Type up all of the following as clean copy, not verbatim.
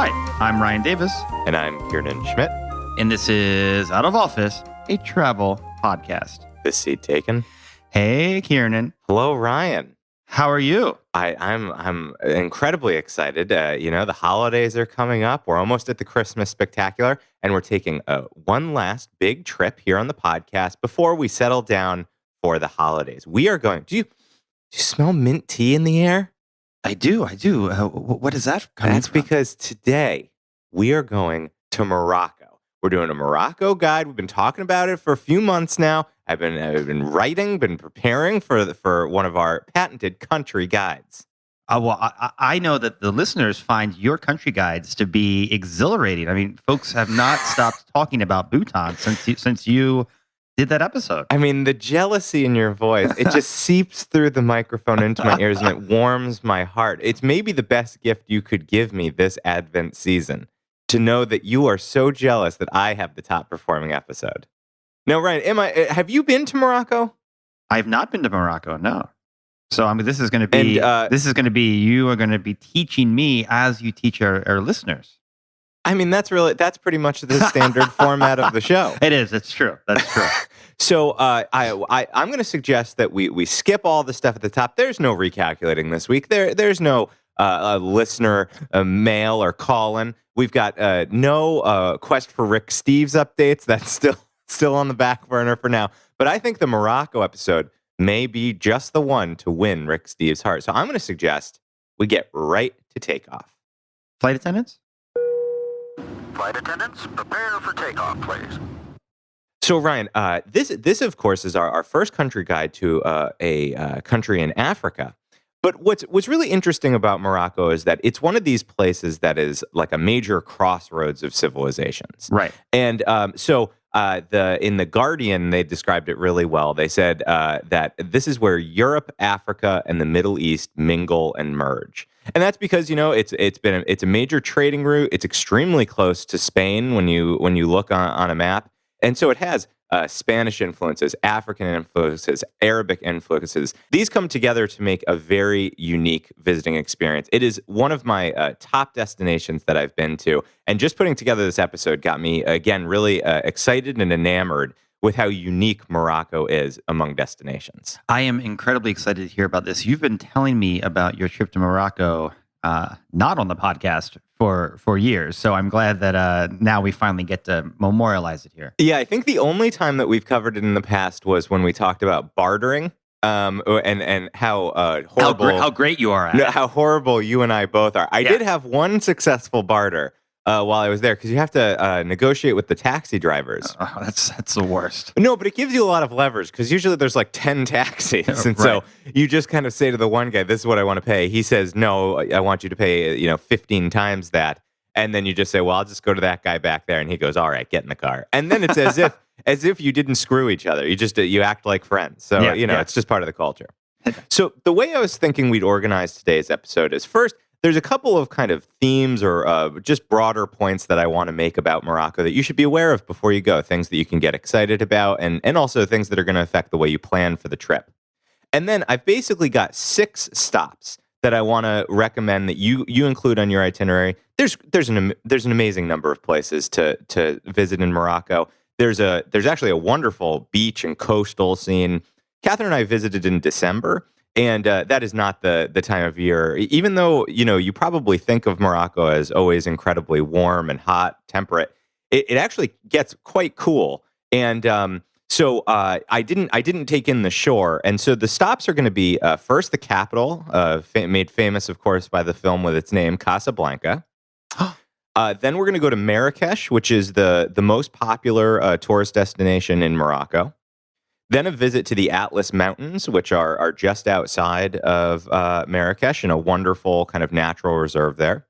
Hi, I'm Ryan Davis. And I'm Kiernan Schmidt. And this is Out of Office, a travel podcast. This seat taken. Hey, Kiernan. Hello, Ryan. How are you? I'm incredibly excited. The holidays are coming up. We're almost at the Christmas spectacular, and we're taking one last big trip here on the podcast before we settle down for the holidays. We are going. Do you smell mint tea in the air? I do. What is that coming That's from? because today we are going to Morocco. We're doing a Morocco guide. We've been talking about it for a few months now. I've been preparing for one of our patented country guides. I know that the listeners find your country guides to be exhilarating. I mean, folks have not stopped talking about Bhutan since you did that episode. I mean, the jealousy in your voice, it just seeps through the microphone into my ears and it warms my heart. It's maybe the best gift you could give me this Advent season, to know that you are so jealous that I have the top performing episode. Now, Ryan, have you been to Morocco? I have not been to Morocco, no. So I mean, this is going to be you are going to be teaching me as you teach our listeners. I mean, that's pretty much the standard format of the show. It is. It's true. That's true. So I'm going to suggest that we skip all the stuff at the top. There's no recalculating this week. There's no listener mail or call-in. We've got no Quest for Rick Steves updates. That's still on the back burner for now. But I think the Morocco episode may be just the one to win Rick Steves' heart. So I'm going to suggest we get right to takeoff. Flight attendants? Flight attendants, prepare for takeoff, please. So, Ryan, this of course is our first country guide to a country in Africa. But what's really interesting about Morocco is that it's one of these places that is like a major crossroads of civilizations. Right. And in the Guardian, they described it really well. They said that this is where Europe, Africa, and the Middle East mingle and merge. And that's because, it's a major trading route. It's extremely close to Spain when you look on a map. And so it has Spanish influences, African influences, Arabic influences. These come together to make a very unique visiting experience. It is one of my top destinations that I've been to. And just putting together this episode got me, again, really excited and enamored with how unique Morocco is among destinations. I am incredibly excited to hear about this. You've been telling me about your trip to Morocco, not on the podcast for years. So I'm glad that now we finally get to memorialize it here. Yeah, I think the only time that we've covered it in the past was when we talked about bartering and how horrible, how great you are at it. How horrible you and I both are. I did have one successful barter while I was there, because you have to negotiate with the taxi drivers. Oh, that's the worst. No, but it gives you a lot of leverage, because usually there's like 10 taxis. And so you just kind of say to the one guy, this is what I want to pay. He says, no, I want you to pay 15 times that. And then you just say, well, I'll just go to that guy back there. And he goes, all right, get in the car. And then it's as if you didn't screw each other. You act like friends. So, it's just part of the culture. So the way I was thinking we'd organize today's episode is, first, there's a couple of kind of themes or just broader points that I want to make about Morocco that you should be aware of before you go, things that you can get excited about, and also things that are going to affect the way you plan for the trip. And then I've basically got 6 stops that I want to recommend that you include on your itinerary. There's an amazing number of places to visit in Morocco. There's actually a wonderful beach and coastal scene. Catherine and I visited in December. And that is not the time of year, even though, you probably think of Morocco as always incredibly warm and hot, temperate. It actually gets quite cool. And so I didn't take in the shore. And so the stops are going to be first the capital, made famous, of course, by the film with its name, Casablanca. Then we're going to go to Marrakech, which is the most popular tourist destination in Morocco. Then a visit to the Atlas Mountains, which are just outside of Marrakech in a wonderful kind of natural reserve there.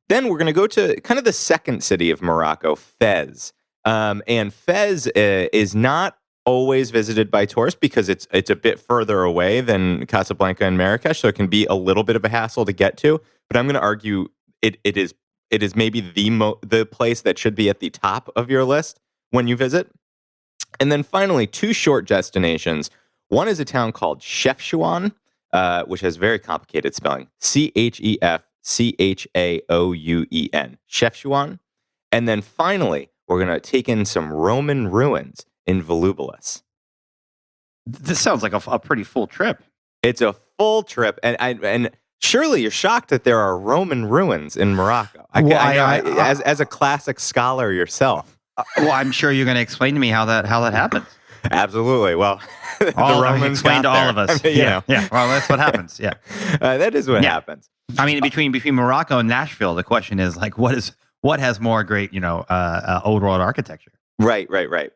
Then we're going to go to kind of the second city of Morocco, Fez. And Fez is not always visited by tourists because it's a bit further away than Casablanca and Marrakech, so it can be a little bit of a hassle to get to. But I'm going to argue it is maybe the place that should be at the top of your list when you visit. And then finally, 2 short destinations. One is a town called Chefchaouen, which has very complicated spelling. Chefchaouen. Chhaouen. Chefchaouen. And then finally, we're going to take in some Roman ruins in Volubilis. This sounds like a pretty full trip. It's a full trip, and surely you're shocked that there are Roman ruins in Morocco. As a classic scholar yourself. Well, I'm sure you're going to explain to me how that happens. Absolutely. Well, the Romans explain to all of us. Yeah. Well, that's what happens. Yeah, that is what happens. I mean, between Morocco and Nashville, the question is like, what has more great, old world architecture? Right.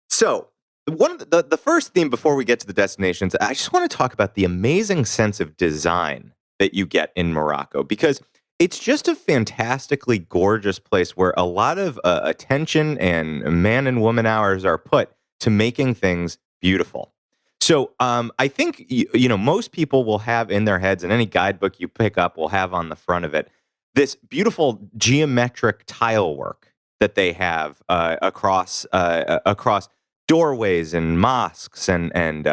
So one of the first theme before we get to the destinations, I just want to talk about the amazing sense of design that you get in Morocco, because it's just a fantastically gorgeous place where a lot of attention and man and woman hours are put to making things beautiful. So I think, most people will have in their heads, and any guidebook you pick up will have on the front of it, this beautiful geometric tile work that they have across doorways and mosques and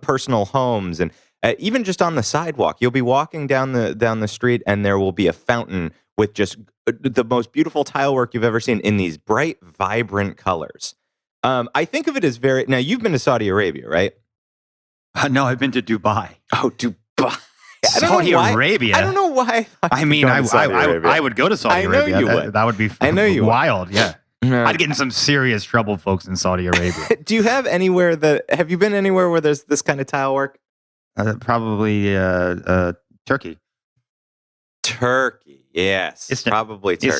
personal homes, and even just on the sidewalk. You'll be walking down the street, and there will be a fountain with just the most beautiful tile work you've ever seen in these bright, vibrant colors. I think of it as now you've been to Saudi Arabia, right? No, I've been to Dubai. Oh, Dubai. Saudi Arabia. I don't know why. I mean, I would go to Saudi Arabia. I know you would. That would be wild. Yeah. I'd get in some serious trouble, folks, in Saudi Arabia. Do you have have you been anywhere where there's this kind of tile work? Probably Turkey. Turkey, yes. Probably Turkey.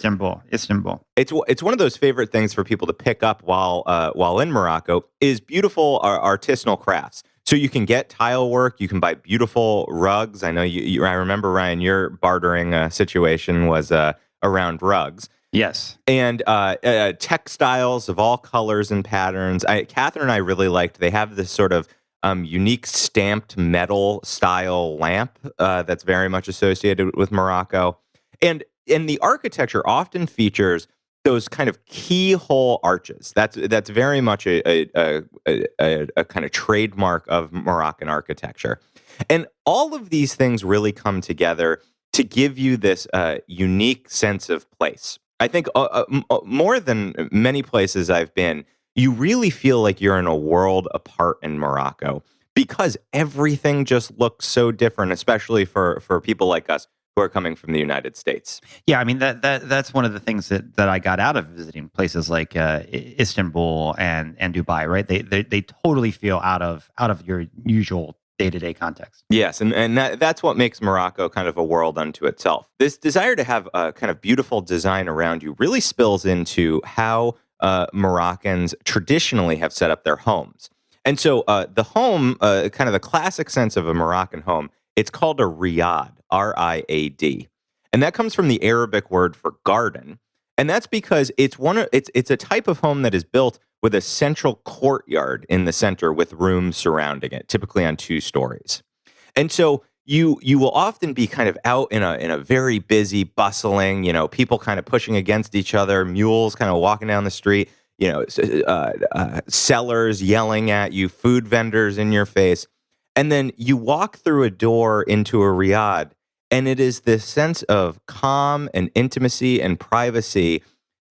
Istanbul. It's one of those favorite things for people to pick up while in Morocco is beautiful artisanal crafts. So you can get tile work, you can buy beautiful rugs. I know I remember, Ryan, your bartering situation was around rugs. Yes. And textiles of all colors and patterns. Catherine and I really liked, they have this sort of unique stamped metal style lamp that's very much associated with Morocco. And the architecture often features those kind of keyhole arches. That's very much a kind of trademark of Moroccan architecture. And all of these things really come together to give you this unique sense of place. I think more than many places I've been, you really feel like you're in a world apart in Morocco because everything just looks so different, especially for people like us who are coming from the United States. Yeah, I mean that's one of the things that I got out of visiting places like Istanbul and Dubai. Right, they totally feel out of your usual day-to-day context. Yes, and that's what makes Morocco kind of a world unto itself. This desire to have a kind of beautiful design around you really spills into how Moroccans traditionally have set up their homes. And so the home, kind of the classic sense of a Moroccan home, it's called a Riad, R-I-A-D. And that comes from the Arabic word for garden. And that's because it's a type of home that is built with a central courtyard in the center with rooms surrounding it, typically on 2 stories. And so you will often be kind of out in a very busy, bustling, people kind of pushing against each other, mules kind of walking down the street, sellers yelling at you, food vendors in your face. And then you walk through a door into a riad, and it is this sense of calm and intimacy and privacy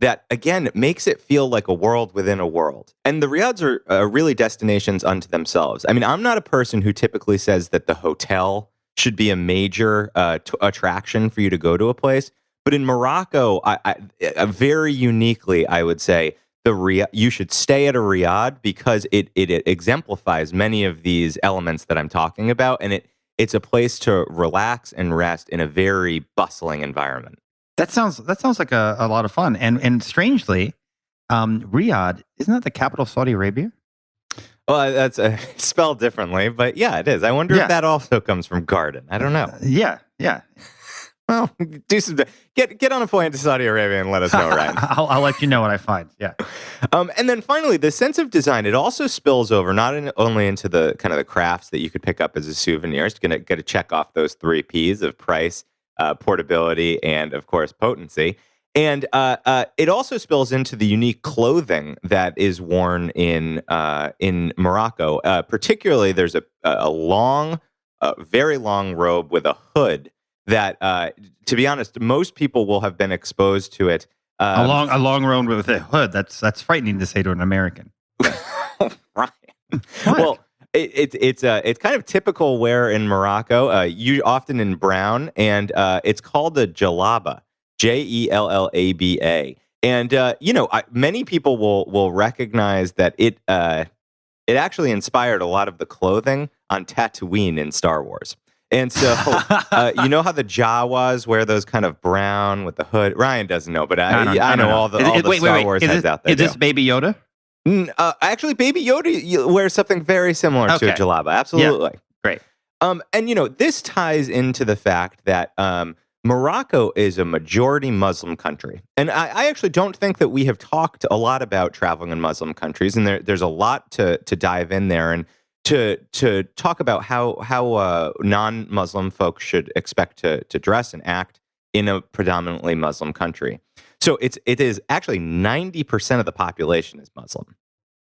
that, again, makes it feel like a world within a world. And the riads are really destinations unto themselves. I mean, I'm not a person who typically says that the hotel should be a major attraction for you to go to a place. But in Morocco, I very uniquely, I would say, you should stay at a riad because it exemplifies many of these elements that I'm talking about, and it's a place to relax and rest in a very bustling environment. That sounds like a lot of fun, and strangely, Riyadh, isn't that the capital of Saudi Arabia? Well, that's spelled differently, but yeah, it is. I wonder if that also comes from garden. I don't know. Yeah. Well, get on a plane to Saudi Arabia and let us know, Ryan. I'll let you know what I find. Yeah. And then finally, the sense of design, it also spills over not only into the kind of the crafts that you could pick up as a souvenir. It's going to get to check off those 3 Ps of price, portability, and of course, potency. And it also spills into the unique clothing that is worn in Morocco. Particularly, there's a very long robe with a hood that, to be honest, most people will have been exposed to it. A long road with a hood. That's frightening to say to an American. Right. What? Well, it's kind of typical wear in Morocco. You often in brown, and it's called the Jellaba, Jellaba. And many people will recognize that it actually inspired a lot of the clothing on Tatooine in Star Wars. And so, you know how the Jawas wear those kind of brown with the hood? Ryan doesn't know, but I know all the Star Wars heads out there. Is this Baby Yoda? Actually, Baby Yoda wears something very similar to a Jellaba. Absolutely. Yeah. Great. And this ties into the fact that Morocco is a majority Muslim country. And I actually don't think that we have talked a lot about traveling in Muslim countries, and there's a lot to dive in there and to talk about how non-Muslim folks should expect to dress and act in a predominantly Muslim country. So it is actually 90% of the population is Muslim.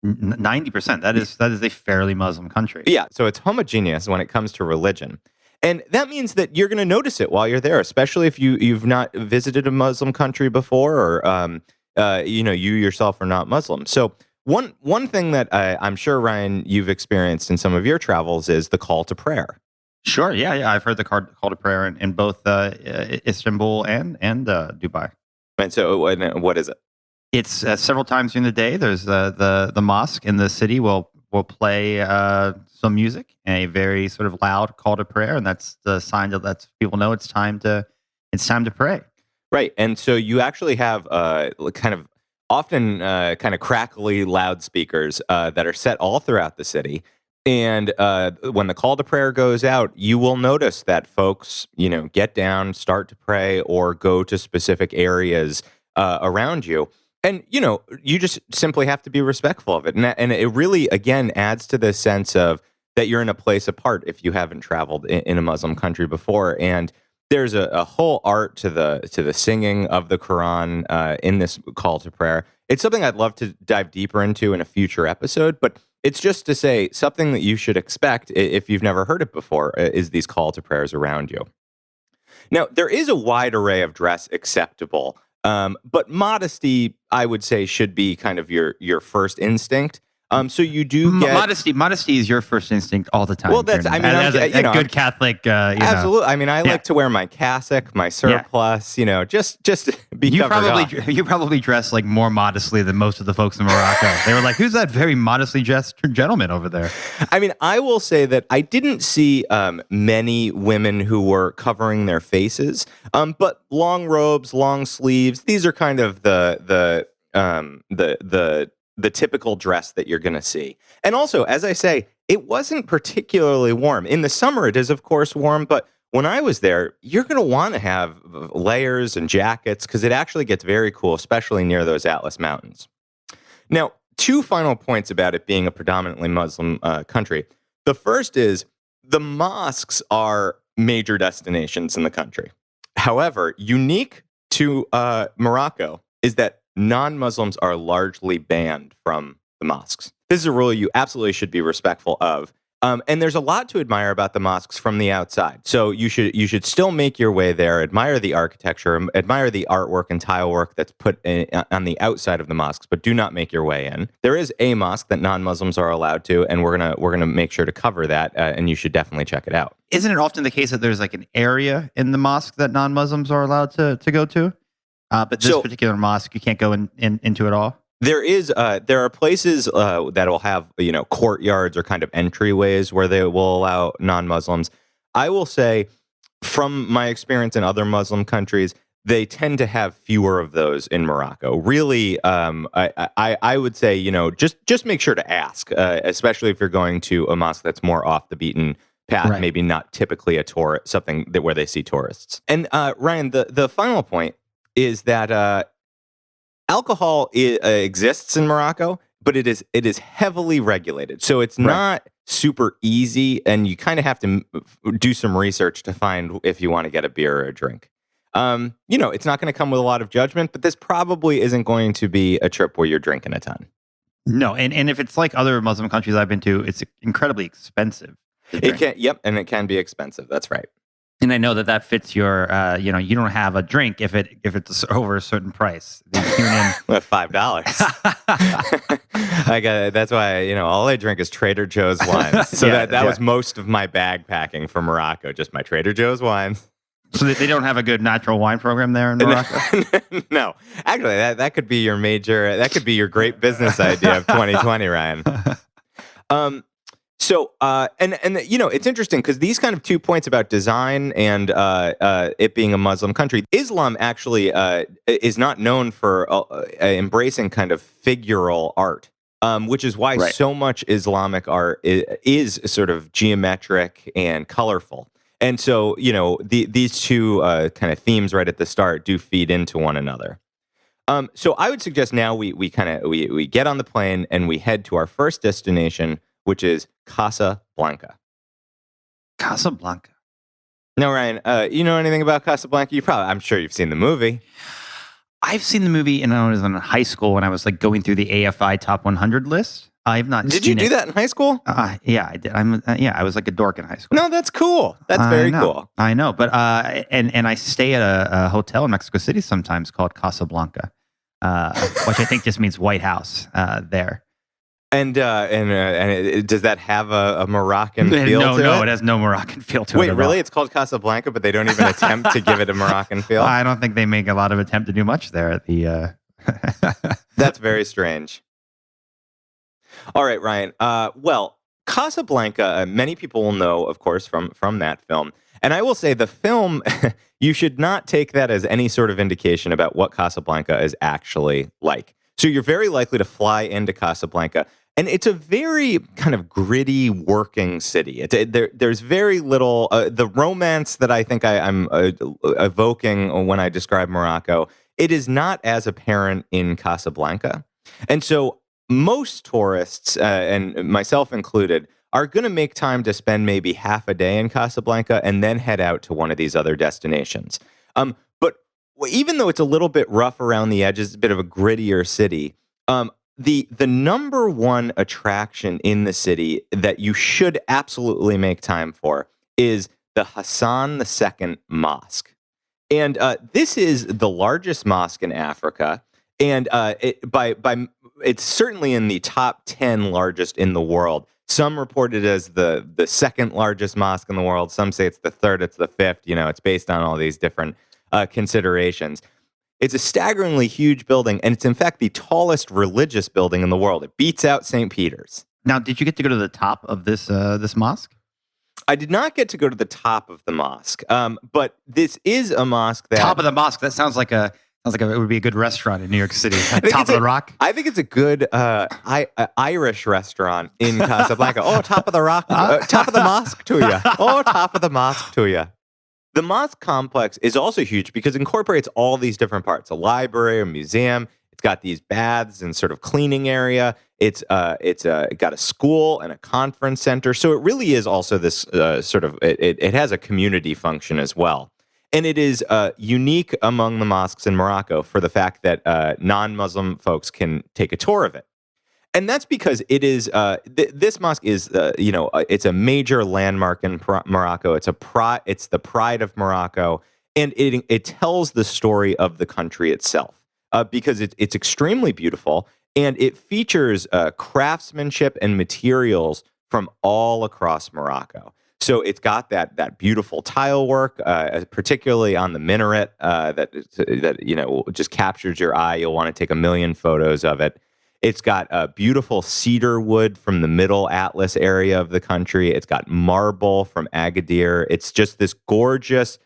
90%. That is a fairly Muslim country. Yeah, so it's homogeneous when it comes to religion. And that means that you're going to notice it while you're there, especially if you've not visited a Muslim country before, or you yourself are not Muslim. So one thing that I'm sure, Ryan, you've experienced in some of your travels is the call to prayer. Sure. Yeah. I've heard the call to prayer in both Istanbul and Dubai. And so, what is it? It's several times during the day. There's the mosque in the city will play some music, a very sort of loud call to prayer, and that's the sign that lets people know it's time to pray. Right, and so you actually have kind of often kind of crackly loudspeakers that are set all throughout the city. And when the call to prayer goes out, you will notice that folks, get down, start to pray, or go to specific areas around you. And, you just simply have to be respectful of it. And it really, again, adds to this sense of that you're in a place apart if you haven't traveled in a Muslim country before. And there's a whole art to the singing of the Quran in this call to prayer. It's something I'd love to dive deeper into in a future episode, but it's just to say something that you should expect if you've never heard it before is these call to prayers around you. Now, there is a wide array of dress acceptable, but modesty, I would say, should be kind of your first instinct. So you do get modesty is your first instinct all the time. Well, that's as a good Catholic. Absolutely. I mean, I like to wear my cassock, my surplice. Just be covered up. You probably dress like more modestly than most of the folks in Morocco. They were like, "Who's that very modestly dressed gentleman over there?" I mean, I will say that I didn't see many women who were covering their faces, but long robes, long sleeves. These are kind of the typical dress that you're going to see. And also, as I say, it wasn't particularly warm. In the summer, it is, of course, warm. But when I was there, you're going to want to have layers and jackets because it actually gets very cool, especially near those Atlas Mountains. Now, two final points about it being a predominantly Muslim country. The first is the mosques are major destinations in the country. However, unique to Morocco is that non-Muslims are largely banned from the mosques. This is a rule you absolutely should be respectful of. And there's a lot to admire about the mosques from the outside. So you should still make your way there, admire the architecture, admire the artwork and tile work that's put on the outside of the mosques, but do not make your way in. There is a mosque that non-Muslims are allowed to, and we're gonna make sure to cover that, and you should definitely check it out. Isn't it often the case that there's like an area in the mosque that non-Muslims are allowed to go to? But this particular mosque, you can't go into it all? There are places that will have, courtyards or kind of entryways where they will allow non-Muslims. I will say, from my experience in other Muslim countries, they tend to have fewer of those in Morocco. Really, I would say, just make sure to ask, especially if you're going to a mosque that's more off the beaten path, right. Maybe not typically a tourist, something where they see tourists. And Ryan, the final point is that alcohol exists in Morocco, but it is heavily regulated. So it's not super easy, and you kind of have to do some research to find if you want to get a beer or a drink. It's not going to come with a lot of judgment, but this probably isn't going to be a trip where you're drinking a ton. No, and if it's like other Muslim countries I've been to, it's incredibly expensive. It can be expensive. That's right. And I know that fits your, you don't have a drink if it's over a certain price. The Kiernan, With $5. That's why, all I drink is Trader Joe's wines. So that was most of my bag packing for Morocco, just my Trader Joe's wines. So they don't have a good natural wine program there in Morocco? No. Actually, that could be that could be your great business idea of 2020, Ryan. So, it's interesting because these kind of 2 points about design and it being a Muslim country, Islam actually is not known for embracing kind of figural art, which is why so much Islamic art is sort of geometric and colorful. And so, these two kind of themes right at the start do feed into one another. So I would suggest now we get on the plane and we head to our first destination, which is Casablanca. Casablanca. Now, Ryan, you know anything about Casablanca? I'm sure you've seen the movie. I've seen the movie, and I was in high school when I was going through the AFI Top 100 list. I've not. Did you do that in high school? Yeah, I did. I was like a dork in high school. No, that's cool. That's very cool. I know, but and I stay at a hotel in Mexico City sometimes called Casablanca, which I think just means White House there. And does that have a Moroccan feel to it? No, it has no Moroccan feel to it. Wait, really? It's called Casablanca, but they don't even attempt to give it a Moroccan feel? I don't think they make a lot of attempt to do much there at the. That's very strange. All right, Ryan. Well, Casablanca, many people will know, of course, from that film. And I will say the film, you should not take that as any sort of indication about what Casablanca is actually like. So you're very likely to fly into Casablanca, and it's a very kind of gritty working city. There's very little, the romance that I think I'm evoking when I describe Morocco, it is not as apparent in Casablanca. And so most tourists, and myself included, are going to make time to spend maybe half a day in Casablanca and then head out to one of these other destinations. But even though it's a little bit rough around the edges, it's a bit of a grittier city, the number one attraction in the city that you should absolutely make time for is the Hassan II Mosque. And this is the largest mosque in Africa, and it's certainly in the top 10 largest in the world. Some report it as the second largest mosque in the world. Some say it's the third, it's the fifth. It's based on all these different considerations. It's a staggeringly huge building, and it's in fact the tallest religious building in the world. It beats out St. Peter's. Now, did you get to go to the top of this mosque? I did not get to go to the top of the mosque, but this is a mosque that... Top of the mosque, that sounds like it would be a good restaurant in New York City. Top of the Rock? I think it's a good Irish restaurant in Casablanca. Oh, top of the rock. Top of the mosque to you. Oh, top of the mosque to you. The mosque complex is also huge because it incorporates all these different parts. A library, a museum. It's got these baths and sort of cleaning area. It's got a school and a conference center. So it really is also this it has a community function as well. And it is unique among the mosques in Morocco for the fact that non-Muslim folks can take a tour of it. And that's because it is this mosque is it's a major landmark in Morocco. It's the pride of Morocco, and it tells the story of the country itself because it's extremely beautiful, and it features craftsmanship and materials from all across Morocco. So it's got that beautiful tile work, particularly on the minaret that just captures your eye. You'll want to take a million photos of it. It's got beautiful cedar wood from the Middle Atlas area of the country. It's got marble from Agadir. It's just this gorgeous,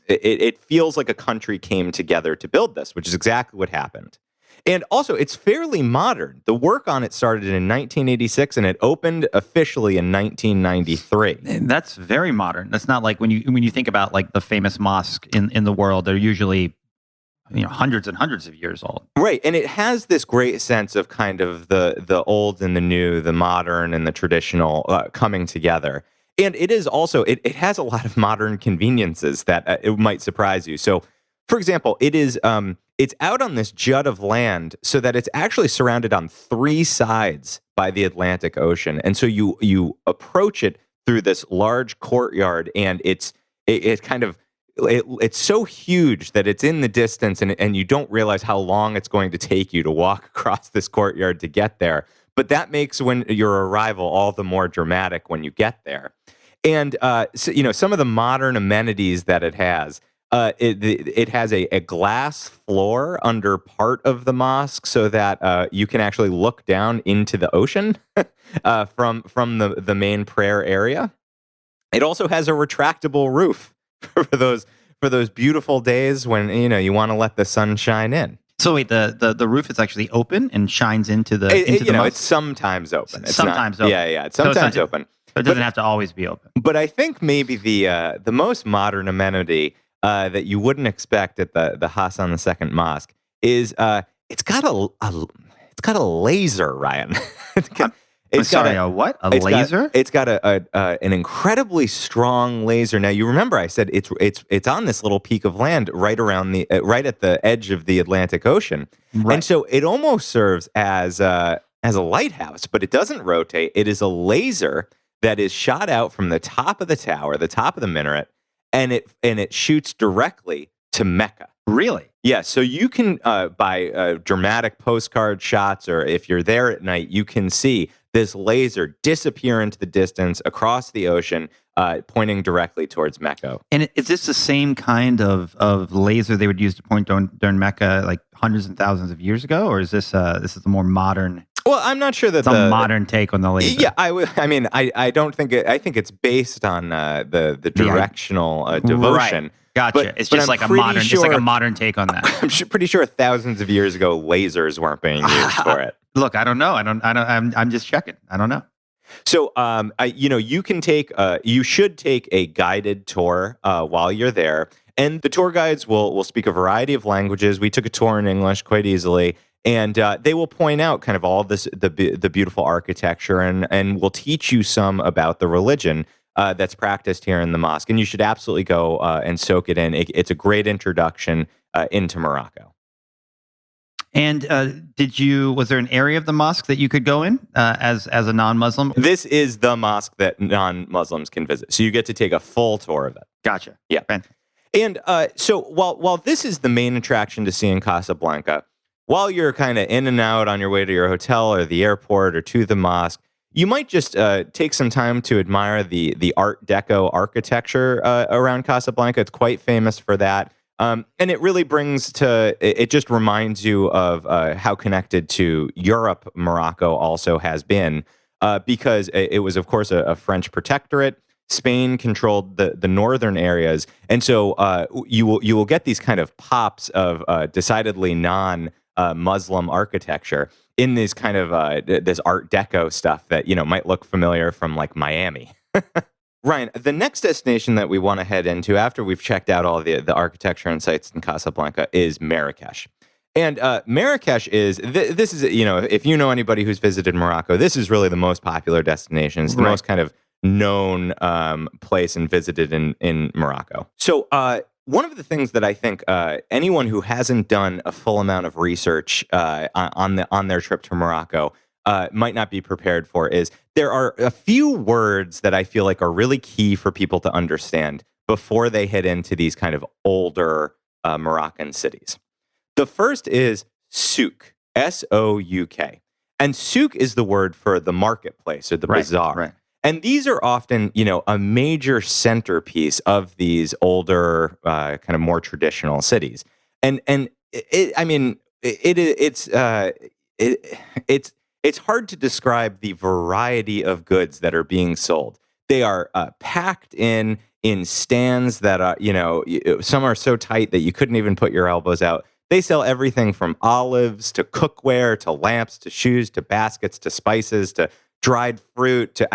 it feels like a country came together to build this, which is exactly what happened. And also, it's fairly modern. The work on it started in 1986, and it opened officially in 1993. That's very modern. That's not like when you think about like the famous mosque in the world, they're usually hundreds and hundreds of years old. Right. And it has this great sense of kind of the old and the new, the modern and the traditional coming together. And it is also, it has a lot of modern conveniences that it might surprise you. So, for example, it's out on this jut of land so that it's actually surrounded on three sides by the Atlantic Ocean. And so you approach it through this large courtyard, and it's so huge that it's in the distance, and you don't realize how long it's going to take you to walk across this courtyard to get there. But that makes your arrival all the more dramatic when you get there. And so, some of the modern amenities that it has. It has a glass floor under part of the mosque so that you can actually look down into the ocean from the main prayer area. It also has a retractable roof for those beautiful days when you want to let the sun shine in. So wait, the roof is actually open and shines into the mosque? It's sometimes open. It's sometimes not, open. Yeah, it's sometimes open. But it doesn't have to always be open. But I think maybe the most modern amenity that you wouldn't expect at the Hassan II Mosque is it's got a laser, Ryan. A what? A laser? It's got an incredibly strong laser. Now you remember I said it's on this little peak of land right at the edge of the Atlantic Ocean, Right. and so it almost serves as a lighthouse, but it doesn't rotate. It is a laser that is shot out from the top of the tower, the top of the minaret, and it shoots directly to Mecca. Really? Yeah, so you can buy dramatic postcard shots, or if you're there at night, you can see this laser disappear into the distance across the ocean, pointing directly towards Mecca. And is this the same kind of laser they would use to point during Mecca like hundreds and thousands of years ago, or is this a more modern? Well, I'm not sure that a modern take on the laser. Yeah, I don't think I think it's based on the directional devotion. Right. Gotcha. But, it's just like a modern, just like a modern take on that. I'm pretty sure thousands of years ago, lasers weren't being used for it. Look, I don't know. I'm just checking. I don't know. So, you should take a guided tour while you're there, and the tour guides will speak a variety of languages. We took a tour in English quite easily, and they will point out kind of all the beautiful architecture, and will teach you some about the religion that's practiced here in the mosque. And you should absolutely go and soak it in. It's a great introduction into Morocco. And was there an area of the mosque that you could go in as a non-Muslim? This is the mosque that non-Muslims can visit. So you get to take a full tour of it. Gotcha. Yeah. And so while this is the main attraction to see in Casablanca, while you're kind of in and out on your way to your hotel or the airport or to the mosque, you might just take some time to admire the Art Deco architecture around Casablanca. It's quite famous for that. And it really it just reminds you of how connected to Europe Morocco also has been, because it was, of course, a French protectorate. Spain controlled the northern areas. And so you will get these kind of pops of decidedly non-Muslim architecture in this kind of this Art Deco stuff that might look familiar from like Miami. Ryan, the next destination that we want to head into after we've checked out all the architecture and sites in Casablanca is Marrakech. And Marrakech is this is if you know anybody who's visited Morocco, this is really the most popular destination. It's the most kind of known place and visited in Morocco. So one of the things that I think anyone who hasn't done a full amount of research on their trip to Morocco might not be prepared for is there are a few words that I feel like are really key for people to understand before they head into these kind of older Moroccan cities. The first is souk, S-O-U-K. And souk is the word for the marketplace or the bazaar. Right. And these are often, a major centerpiece of these older, kind of more traditional cities. And it's hard to describe the variety of goods that are being sold. They are packed in stands that are, some are so tight that you couldn't even put your elbows out. They sell everything from olives to cookware to lamps to shoes to baskets to spices to dried fruit to,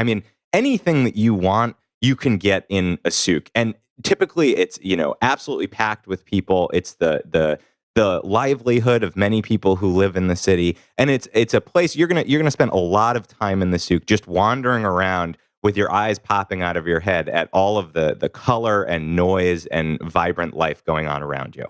anything that you want, you can get in a souk. And typically it's, absolutely packed with people. It's the livelihood of many people who live in the city. And it's a place you're gonna spend a lot of time in the souk just wandering around with your eyes popping out of your head at all of the color and noise and vibrant life going on around you.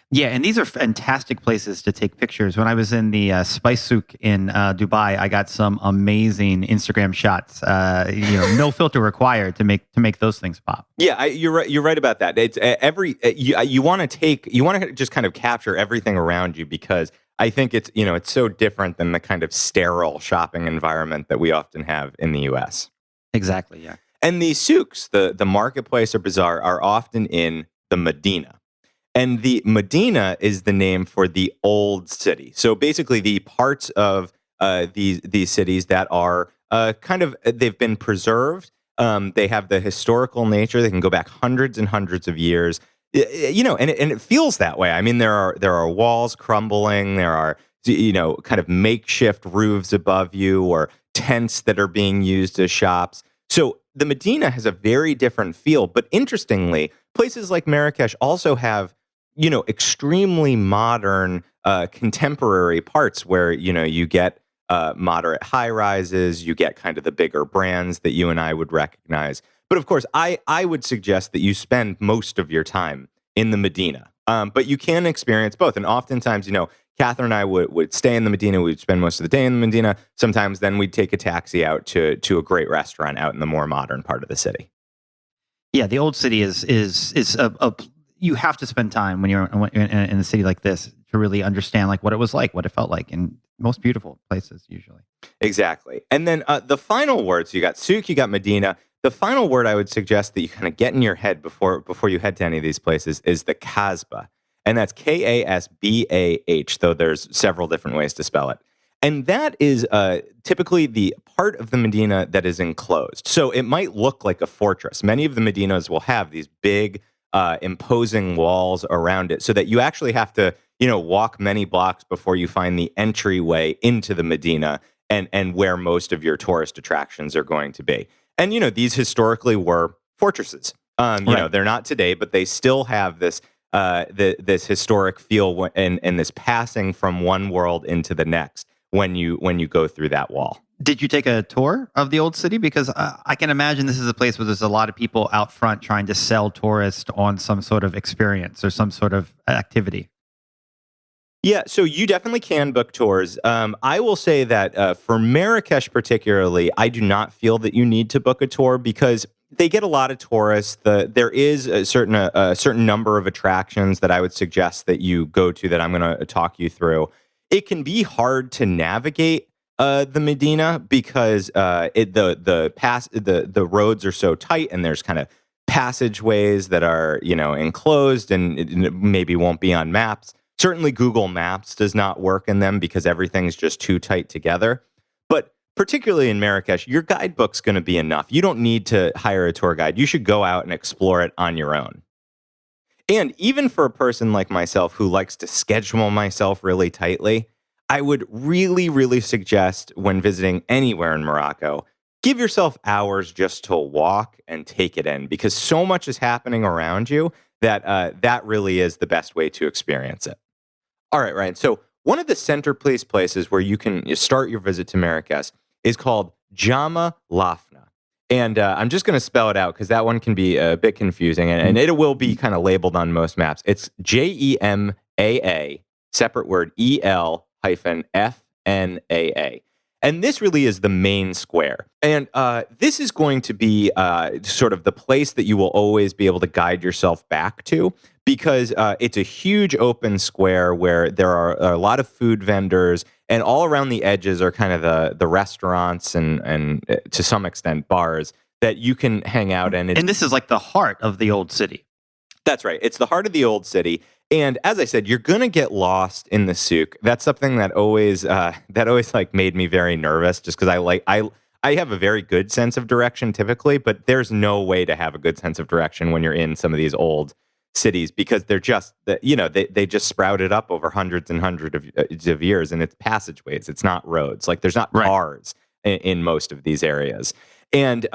Yeah, and these are fantastic places to take pictures. When I was in the spice souk in Dubai, I got some amazing Instagram shots. No filter required to make those things pop. Yeah, you're right. You're right about that. It's you want to just kind of capture everything around you because I think it's so different than the kind of sterile shopping environment that we often have in the U.S. Exactly. Yeah. And these souks, the marketplace or bazaar, are often in the Medina. And the Medina is the name for the old city. So basically, the parts of these cities that are they've been preserved. They have the historical nature. They can go back hundreds and hundreds of years. And it feels that way. I mean, there are walls crumbling. There are kind of makeshift roofs above you or tents that are being used as shops. So the Medina has a very different feel. But interestingly, places like Marrakech also have extremely modern, contemporary parts where, you get moderate high rises, you get kind of the bigger brands that you and I would recognize. But of course, I would suggest that you spend most of your time in the Medina. But you can experience both. And oftentimes, Catherine and I would stay in the Medina. We'd spend most of the day in the Medina. Sometimes then we'd take a taxi out to a great restaurant out in the more modern part of the city. Yeah, the old city is a you have to spend time when you're in a city like this to really understand like what it was like, what it felt like in most beautiful places usually. Exactly. And then the final word, so you got souk, you got Medina. The final word I would suggest that you kind of get in your head before you head to any of these places is the Kasbah. And that's Kasbah, though there's several different ways to spell it. And that is typically the part of the Medina that is enclosed. So it might look like a fortress. Many of the Medinas will have these big imposing walls around it so that you actually have to, walk many blocks before you find the entryway into the Medina and where most of your tourist attractions are going to be. And, these historically were fortresses. Right. They're not today, but they still have this this historic feel and this passing from one world into the next when you go through that wall. Did you take a tour of the old city? Because I can imagine this is a place where there's a lot of people out front trying to sell tourists on some sort of experience or some sort of activity. Yeah, so you definitely can book tours. I will say that for Marrakech particularly, I do not feel that you need to book a tour because they get a lot of tourists. There is a certain number of attractions that I would suggest that you go to that I'm going to talk you through. It can be hard to navigate the Medina because the roads are so tight and there's kind of passageways that are enclosed and it maybe won't be on maps. Certainly Google Maps does not work in them because everything's just too tight together. But particularly in Marrakech, your guidebook's going to be enough. You don't need to hire a tour guide. You should go out and explore it on your own. And even for a person like myself who likes to schedule myself really tightly, I would really, really suggest when visiting anywhere in Morocco, give yourself hours just to walk and take it in because so much is happening around you that that really is the best way to experience it. All right, Ryan. So one of the centerpiece places where you can start your visit to Marrakech is called Jemaa. And I'm just going to spell it out because that one can be a bit confusing and it will be kind of labeled on most maps. It's Jemaa, separate word, EL-FNAA. And this really is the main square. And this is going to be sort of the place that you will always be able to guide yourself back to because it's a huge open square where there are a lot of food vendors and all around the edges are kind of the restaurants and to some extent bars that you can hang out in. And this is like the heart of the old city. That's right. It's the heart of the old city. And as I said, you're going to get lost in the souk. That's something that always like made me very nervous just because I have a very good sense of direction typically, but there's no way to have a good sense of direction when you're in some of these old cities because they're just, they just sprouted up over hundreds and hundreds of years and it's passageways. It's not roads. Like there's not cars in most of these areas. And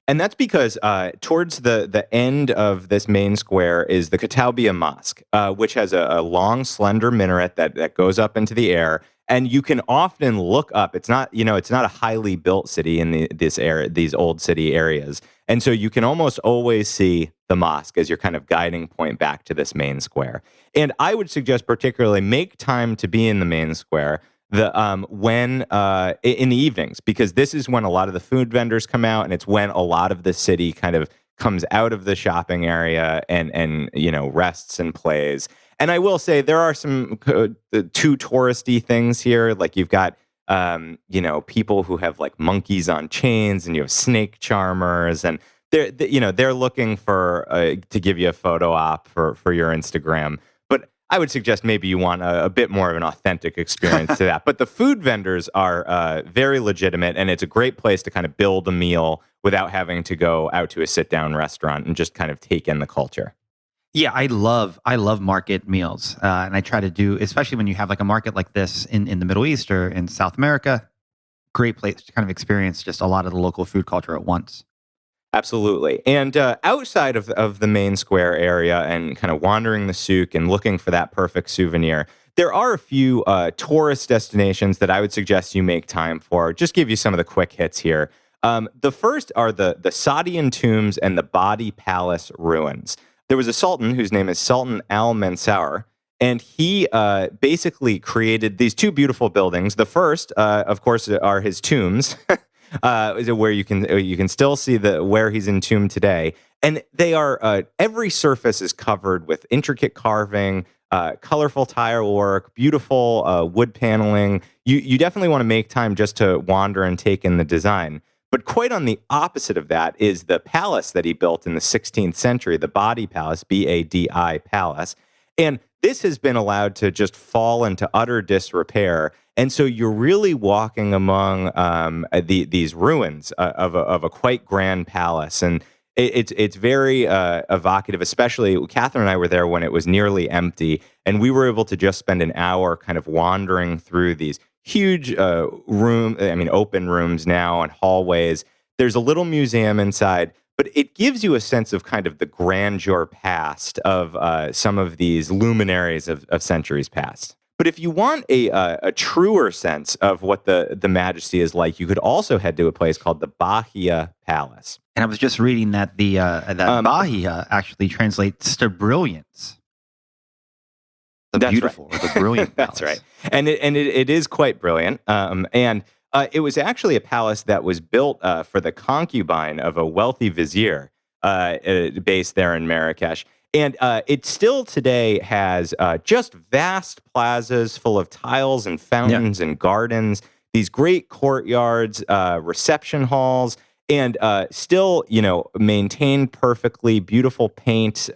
that's because towards the end of this main square is the Kutubiyya Mosque, which has a long, slender minaret that goes up into the air. And you can often look up. It's not a highly built city in these old city areas. And so you can almost always see the mosque as your kind of guiding point back to this main square. And I would suggest particularly make time to be in the main square when in the evenings, because this is when a lot of the food vendors come out, and it's when a lot of the city kind of comes out of the shopping area and rests and plays. And I will say there are some too touristy things here. Like you've got people who have like monkeys on chains, and you have snake charmers, and they're looking for to give you a photo op for your Instagram. But I would suggest maybe you want a bit more of an authentic experience to that. But the food vendors are very legitimate, and it's a great place to kind of build a meal without having to go out to a sit-down restaurant and just kind of take in the culture. Yeah, I love market meals, and I try to do, especially when you have like a market like this in the Middle East or in South America. Great place to kind of experience just a lot of the local food culture at once. Absolutely. And outside of the main square area and kind of wandering the souk and looking for that perfect souvenir, there are a few tourist destinations that I would suggest you make time for. Just give you some of the quick hits here. The first are the Saadian tombs and the Badi Palace ruins. There was a sultan whose name is Sultan al-Mansour, and he basically created these two beautiful buildings. The first, of course, are his tombs, where you can still see where he's entombed today. And they are every surface is covered with intricate carving, colorful tile work, beautiful wood paneling. You definitely want to make time just to wander and take in the design. But quite on the opposite of that is the palace that he built in the 16th century, the Badi Palace, Badi Palace. And this has been allowed to just fall into utter disrepair. And so you're really walking among these ruins of a quite grand palace. And it's very evocative, especially Catherine and I were there when it was nearly empty. And we were able to just spend an hour kind of wandering through these huge open rooms now and hallways. There's a little museum inside, but it gives you a sense of kind of the grandeur past of some of these luminaries of centuries past. But if you want a truer sense of what the majesty is like, you could also head to a place called the Bahia Palace. And I was just reading that that Bahia actually translates to brilliance. The beautiful, right. The brilliant palace. That's right. And it is quite brilliant. It was actually a palace that was built for the concubine of a wealthy vizier based there in Marrakech. And it still today has just vast plazas full of tiles and fountains and gardens, these great courtyards, reception halls, and still, maintained perfectly, beautiful paint,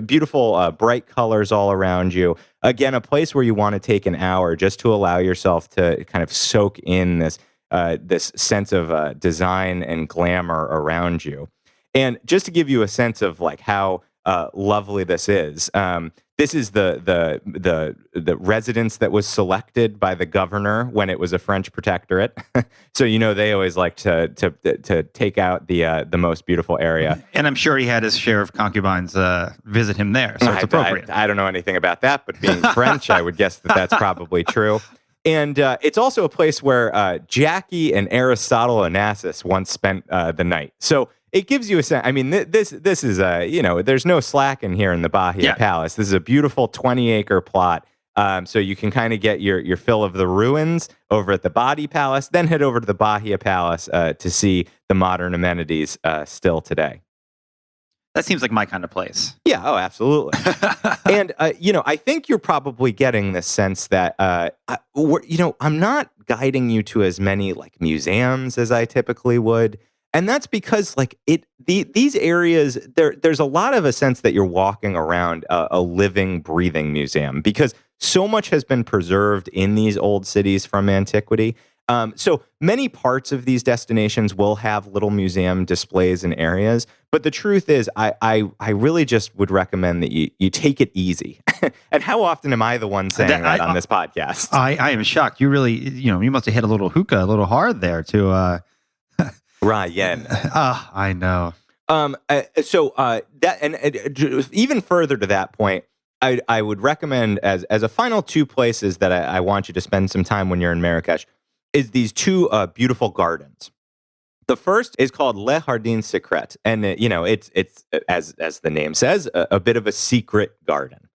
beautiful bright colors all around you. Again, a place where you want to take an hour just to allow yourself to kind of soak in this sense of design and glamour around you. And just to give you a sense of like how lovely this is. This is the residence that was selected by the governor when it was a French protectorate. So they always like to take out the most beautiful area. And I'm sure he had his share of concubines visit him there, so it's appropriate. I don't know anything about that, but being French, I would guess that's probably true. And it's also a place where Jackie and Aristotle Onassis once spent the night. So it gives you a sense. I mean, this is there's no slack in here in the Bahia Palace. This is a beautiful 20-acre plot. So you can kind of get your fill of the ruins over at the Badi Palace, then head over to the Bahia Palace to see the modern amenities still today. That seems like my kind of place. Yeah, oh, absolutely. And, I think you're probably getting this sense that, I'm not guiding you to as many like museums as I typically would. And that's because these areas, there's a lot of a sense that you're walking around a living, breathing museum because so much has been preserved in these old cities from antiquity. So many parts of these destinations will have little museum displays and areas. But the truth is, I really just would recommend that you take it easy. And how often am I the one saying that on this podcast? I am shocked. You really, you must have hit a little hookah a little hard there to... Ryan. I know. Even further to that point, I would recommend as a final two places that I want you to spend some time when you're in Marrakech is these two beautiful gardens. The first is called Le Jardin Secret, and it's as the name says, a bit of a secret garden.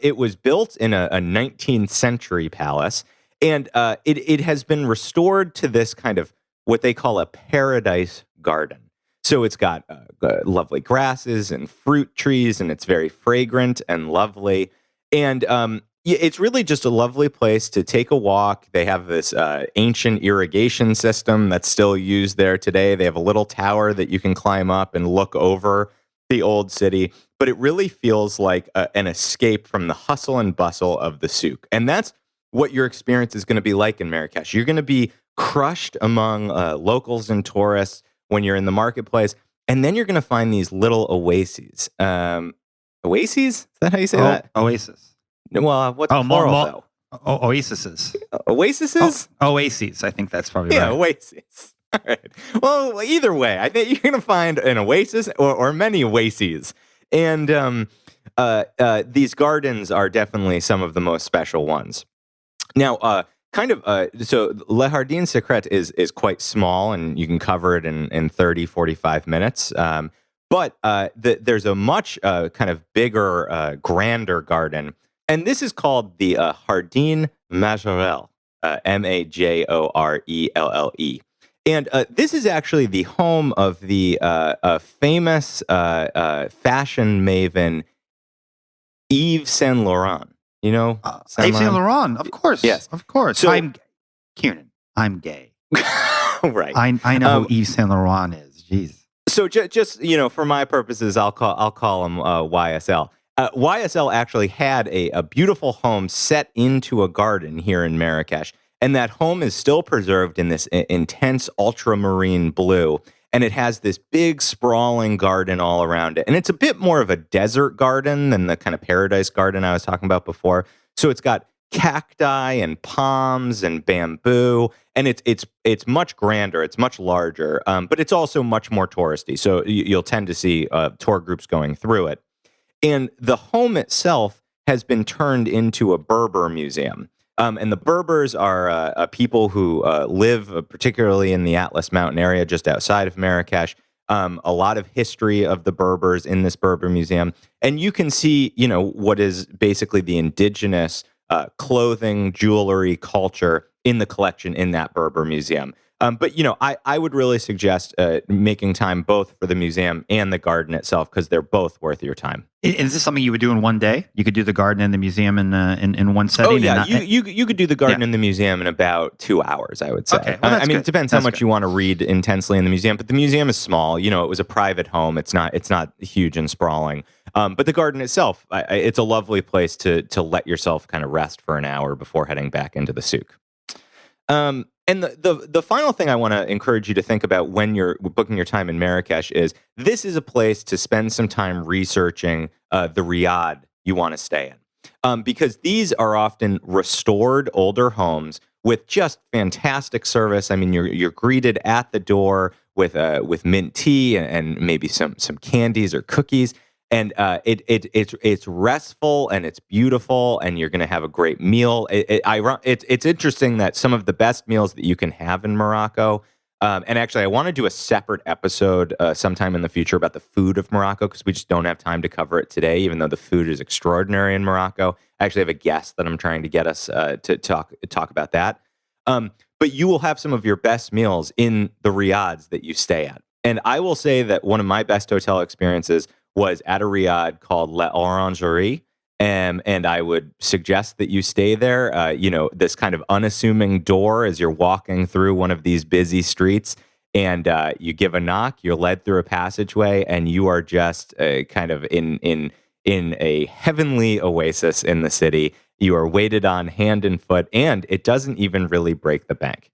It was built in a 19th century palace, and it has been restored to this kind of what they call a paradise garden. So it's got lovely grasses and fruit trees, and it's very fragrant and lovely. And it's really just a lovely place to take a walk. They have this ancient irrigation system that's still used there today. They have a little tower that you can climb up and look over the old city. But it really feels like an escape from the hustle and bustle of the souk. And that's what your experience is going to be like in Marrakech. You're going to be crushed among locals and tourists when you're in the marketplace. And then you're going to find these little oases. Oases? Is that how you say that? Oasis. Well, what's plural, though? Oases. Oases? Oases. I think that's probably right. Yeah, oases. All right. Well, either way, I think you're going to find an oasis or many oases. And these gardens are definitely some of the most special ones. Now, so Le Jardin Secret is quite small, and you can cover it in 30, 45 minutes. But there's a much kind of bigger, grander garden. And this is called the Jardin Majorelle, Majorelle. And this is actually the home of the famous fashion maven Yves Saint Laurent. You know? Yves Saint Laurent, of course. Yes. Of course. So, Kiernan, I'm gay. Right. I know who Yves Saint Laurent is. Jeez. So just for my purposes, I'll call him YSL. YSL actually had a beautiful home set into a garden here in Marrakech, and that home is still preserved in this intense ultramarine blue, and it has this big sprawling garden all around it, and it's a bit more of a desert garden than the kind of paradise garden I was talking about before. So it's got cacti and palms and bamboo, and it's much grander, it's much larger, but it's also much more touristy. So you'll tend to see tour groups going through it. And the home itself has been turned into a Berber museum. And the Berbers are people who live particularly in the Atlas Mountain area just outside of Marrakech. A lot of history of the Berbers in this Berber museum. And you can see, what is basically the indigenous clothing, jewelry, culture in the collection in that Berber museum. But I would really suggest making time both for the museum and the garden itself, because they're both worth your time. Is this something you would do in one day? You could do the garden and the museum in one setting? Oh, yeah. You could do the garden and the museum in about 2 hours, I would say. Okay. Well, I mean, it depends how much you want to read intensely in the museum, but the museum is small. It was a private home. It's not huge and sprawling. But the garden itself, it's a lovely place to let yourself kind of rest for an hour before heading back into the souk. And the final thing I want to encourage you to think about when you're booking your time in Marrakech is this is a place to spend some time researching the Riad you want to stay in. Because these are often restored older homes with just fantastic service. I mean, you're greeted at the door with mint tea and maybe some candies or cookies. And it's restful and it's beautiful, and you're going to have a great meal. It's interesting that some of the best meals that you can have in Morocco, and actually I want to do a separate episode sometime in the future about the food of Morocco, because we just don't have time to cover it today, even though the food is extraordinary in Morocco. I actually have a guest that I'm trying to get us to talk about that. But you will have some of your best meals in the riads that you stay at. And I will say that one of my best hotel experiences was at a riad called l'Orangerie, and I would suggest that you stay there. This kind of unassuming door as you're walking through one of these busy streets, and you give a knock, you're led through a passageway, and you are just kind of in a heavenly oasis in the city. You are waited on hand and foot, and it doesn't even really break the bank.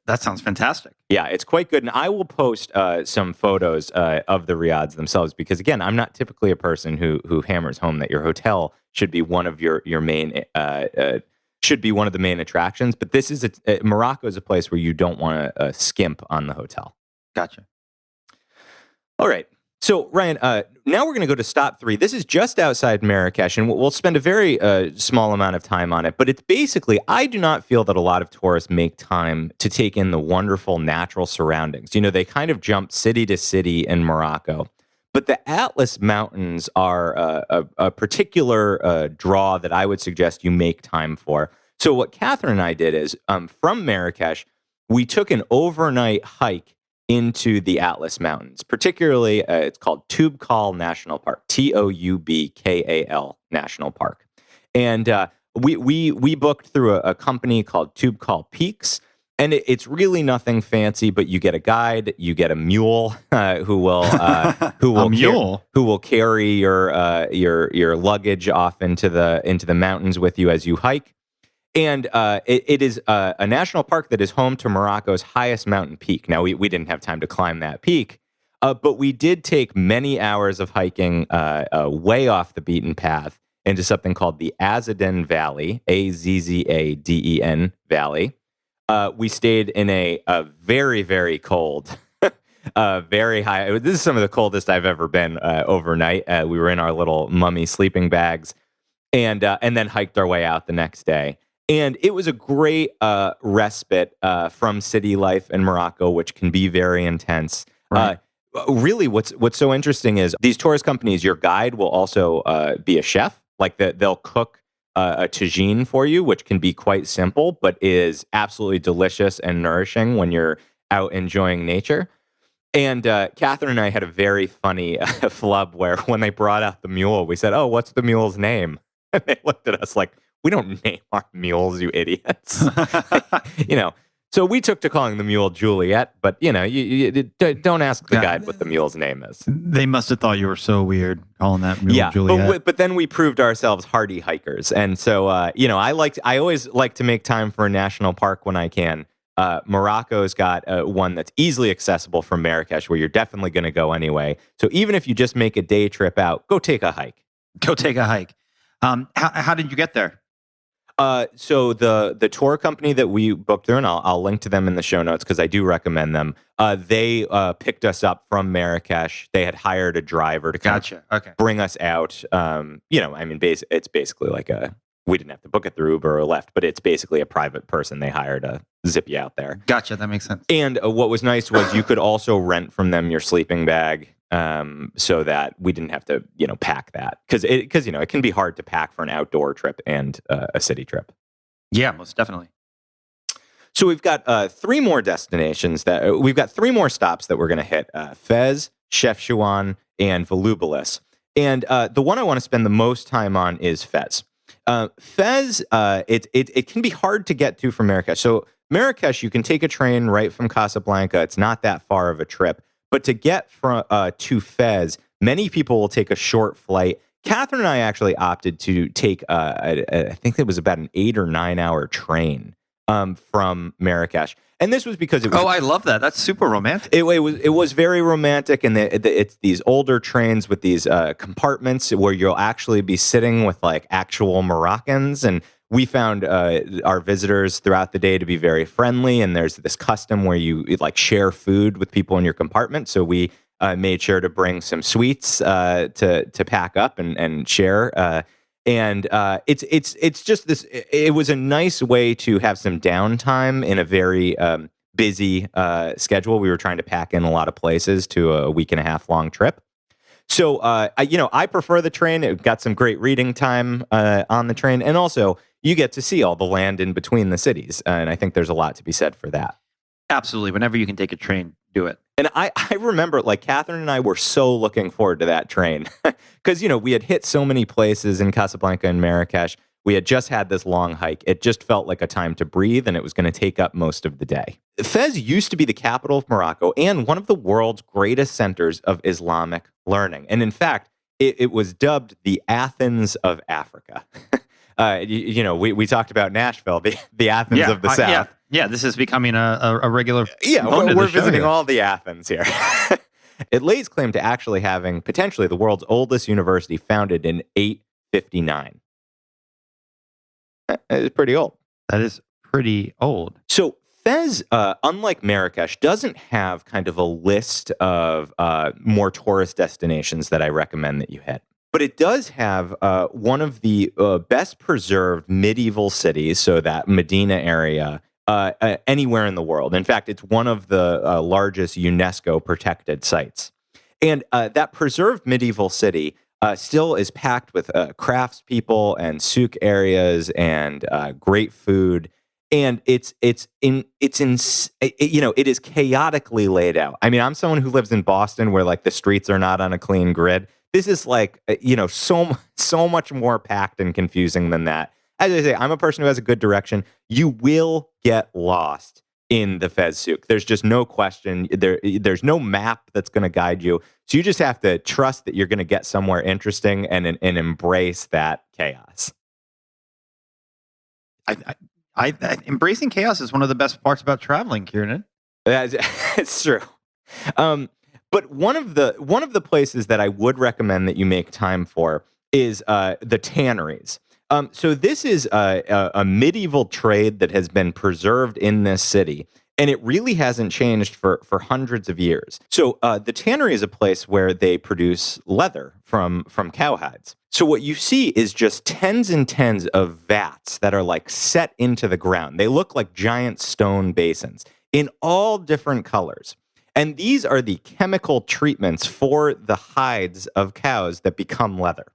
That sounds fantastic. Yeah, it's quite good. And I will post some photos of the riads themselves, because, again, I'm not typically a person who hammers home that your hotel should be one of your main should be one of the main attractions. But this is Morocco is a place where you don't want to skimp on the hotel. Gotcha. All right. So, Ryan, now we're going to go to stop 3. This is just outside Marrakech, and we'll spend a very small amount of time on it. But it's basically, I do not feel that a lot of tourists make time to take in the wonderful natural surroundings. You know, they kind of jump city to city in Morocco. But the Atlas Mountains are a particular draw that I would suggest you make time for. So what Catherine and I did is, from Marrakech, we took an overnight hike into the Atlas Mountains. Particularly, it's called Toubkal National Park, Toubkal National Park. And we booked through a company called Toubkal Peaks. And it's really nothing fancy, but you get a guide, you get a mule who will carry your luggage off into the mountains with you as you hike. And it is a national park that is home to Morocco's highest mountain peak. Now, we didn't have time to climb that peak, but we did take many hours of hiking way off the beaten path into something called the Azzaden Valley, Azzaden Valley. We stayed in a very, very cold, very high. This is some of the coldest I've ever been overnight. We were in our little mummy sleeping bags and then hiked our way out the next day. And it was a great respite from city life in Morocco, which can be very intense. Right. Really, what's so interesting is these tourist companies, your guide will also be a chef. Like they'll cook a tagine for you, which can be quite simple, but is absolutely delicious and nourishing when you're out enjoying nature. And Catherine and I had a very funny flub where when they brought out the mule, we said, "Oh, what's the mule's name?" And they looked at us like, "We don't name our mules, you idiots." So we took to calling the mule Juliet, but you don't ask the guide what the mule's name is. They must have thought you were so weird calling that mule Juliet. But then we proved ourselves hardy hikers, and so I always like to make time for a national park when I can. Morocco's got one that's easily accessible from Marrakech, where you're definitely going to go anyway. So even if you just make a day trip out, go take a hike. Go take a hike. How did you get there? So the tour company that we booked through, and I'll link to them in the show notes because I do recommend them. They picked us up from Marrakech. They had hired a driver to bring us out. It's basically like we didn't have to book it through Uber or Lyft, but it's basically a private person they hired to zip you out there. Gotcha, that makes sense. And what was nice was you could also rent from them your sleeping bag. So that we didn't have to, pack that because it can be hard to pack for an outdoor trip and a city trip. Yeah, most definitely. So we've got 3 more destinations we've got 3 more stops that we're going to hit: Fez, Chefchaouen, and Volubilis. And the one I want to spend the most time on is Fez. Fez, it can be hard to get to from Marrakech. So Marrakech, you can take a train right from Casablanca. It's not that far of a trip. But to get from to Fez, many people will take a short flight. Catherine and I actually opted to take, I think it was about an 8 or 9 hour train from Marrakech. And this was because it was... Oh, I love that. That's super romantic. It was very romantic, and it's these older trains with these compartments where you'll actually be sitting with like actual Moroccans. And we found our visitors throughout the day to be very friendly, and there's this custom where you like share food with people in your compartment. So we made sure to bring some sweets to pack up and share. It's just this. It was a nice way to have some downtime in a very busy schedule. We were trying to pack in a lot of places to a week and a half long trip. So I prefer the train. It got some great reading time on the train, and also you get to see all the land in between the cities. And I think there's a lot to be said for that. Absolutely. Whenever you can take a train, do it. And I remember, like, Catherine and I were so looking forward to that train because, we had hit so many places in Casablanca and Marrakech. We had just had this long hike. It just felt like a time to breathe, and it was going to take up most of the day. Fez used to be the capital of Morocco and one of the world's greatest centers of Islamic learning. And in fact, it was dubbed the Athens of Africa. We talked about Nashville, the Athens of the South. Yeah, this is becoming a regular. Yeah, we're visiting all the Athens here. It lays claim to actually having potentially the world's oldest university, founded in 859. It's pretty old. That is pretty old. So Fez, unlike Marrakech, doesn't have kind of a list of more tourist destinations that I recommend that you hit. But it does have one of the best preserved medieval cities, so that Medina area, anywhere in the world. In fact, it's one of the largest UNESCO protected sites. And that preserved medieval city still is packed with craftspeople and souk areas and great food. And it is chaotically laid out. I mean, I'm someone who lives in Boston where like the streets are not on a clean grid. This is like, so much more packed and confusing than that. As I say, I'm a person who has a good direction. You will get lost in the Fez souk. There's just no question. There's no map that's going to guide you. So you just have to trust that you're going to get somewhere interesting and embrace that chaos. Embracing chaos is one of the best parts about traveling, Kiernan. It's true. But one of the places that I would recommend that you make time for is the tanneries. So this is a medieval trade that has been preserved in this city, and it really hasn't changed for hundreds of years. So the tannery is a place where they produce leather from cowhides. So what you see is just tens and tens of vats that are like set into the ground. They look like giant stone basins in all different colors. And these are the chemical treatments for the hides of cows that become leather.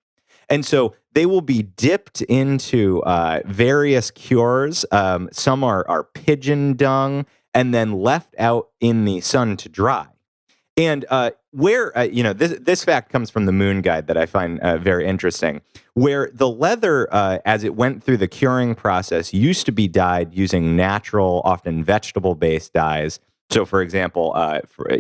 And so they will be dipped into various cures. Some are pigeon dung and then left out in the sun to dry. And this fact comes from the Moon Guide that I find very interesting, where the leather, as it went through the curing process, used to be dyed using natural, often vegetable-based dyes. So, for example,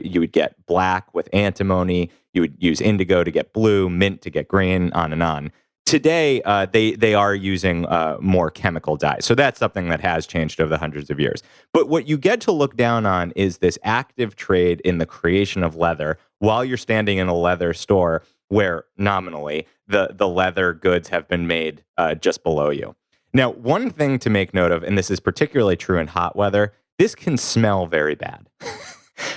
you would get black with antimony. You would use indigo to get blue, mint to get green, on and on. Today, they are using more chemical dyes. So that's something that has changed over the hundreds of years. But what you get to look down on is this active trade in the creation of leather while you're standing in a leather store where nominally the leather goods have been made just below you. Now, one thing to make note of, and this is particularly true in hot weather, this can smell very bad.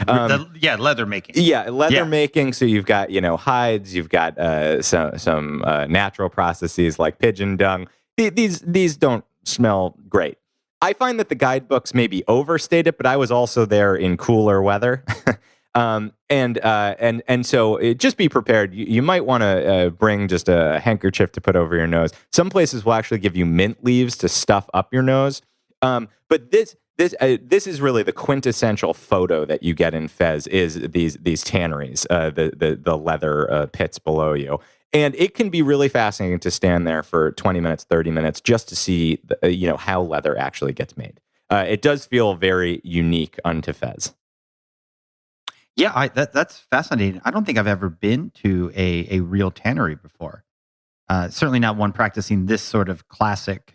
Leather making. Yeah, leather making. So you've got, hides, you've got some natural processes like pigeon dung. These don't smell great. I find that the guidebooks maybe overstate it, but I was also there in cooler weather. And so just be prepared. You might want to bring just a handkerchief to put over your nose. Some places will actually give you mint leaves to stuff up your nose. But this is really the quintessential photo that you get in Fez is these tanneries, the leather pits below you. And it can be really fascinating to stand there for 20 minutes, 30 minutes just to see how leather actually gets made. It does feel very unique unto Fez. Yeah, that's fascinating. I don't think I've ever been to a real tannery before. Certainly not one practicing this sort of classic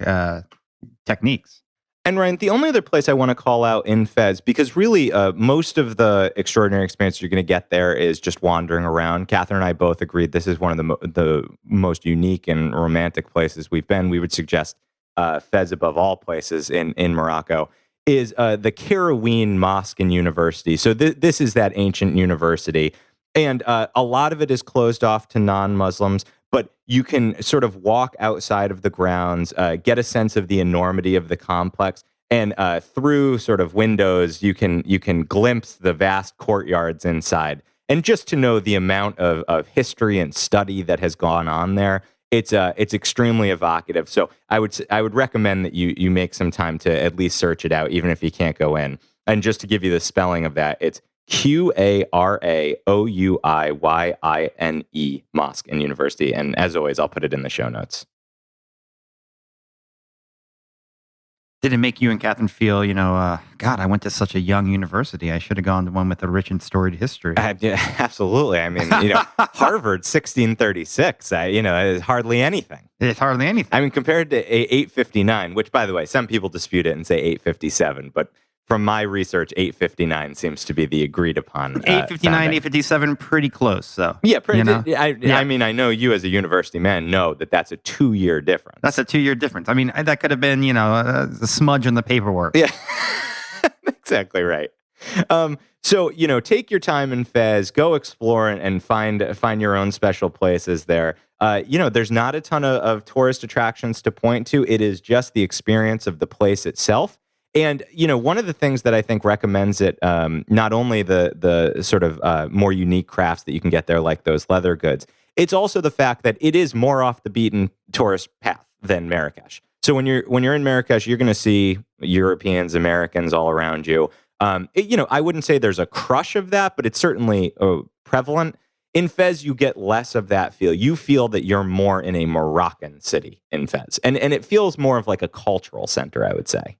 techniques. And Ryan, the only other place I want to call out in Fez, because really most of the extraordinary experience you're going to get there is just wandering around. Catherine and I both agreed this is one of the most unique and romantic places we've been. We would suggest Fez above all places in Morocco, is the Chouara Mosque and University. So this is that ancient university. And a lot of it is closed off to non-Muslims, but you can sort of walk outside of the grounds, get a sense of the enormity of the complex, and through sort of windows, you can glimpse the vast courtyards inside. And just to know the amount of history and study that has gone on there, it's extremely evocative. So I would recommend that you make some time to at least search it out, even if you can't go in. And just to give you the spelling of that, it's Qaraouiyine Mosque and University. And as always, I'll put it in the show notes. Did it make you and Catherine feel, God, I went to such a young university. I should have gone to one with a rich and storied history. Yeah, absolutely. I mean, Harvard, 1636, is hardly anything. It's hardly anything. I mean, compared to 859, which, by the way, some people dispute it and say 857, but from my research, 859 seems to be the agreed upon. 859, 857, pretty close. So yeah, pretty. I mean, I know you as a university man know that that's a 2-year difference. That's a 2-year difference. I mean, that could have been, a smudge in the paperwork. Yeah. exactly right. So, take your time in Fez, go explore and find your own special places there. There's not a ton of tourist attractions to point to. It is just the experience of the place itself. And, one of the things that I think recommends it, not only the sort of more unique crafts that you can get there, like those leather goods, it's also the fact that it is more off the beaten tourist path than Marrakech. So when you're in Marrakech, you're going to see Europeans, Americans all around you. I wouldn't say there's a crush of that, but it's certainly prevalent. In Fez, you get less of that feel. You feel that you're more in a Moroccan city in Fez. And it feels more of like a cultural center, I would say.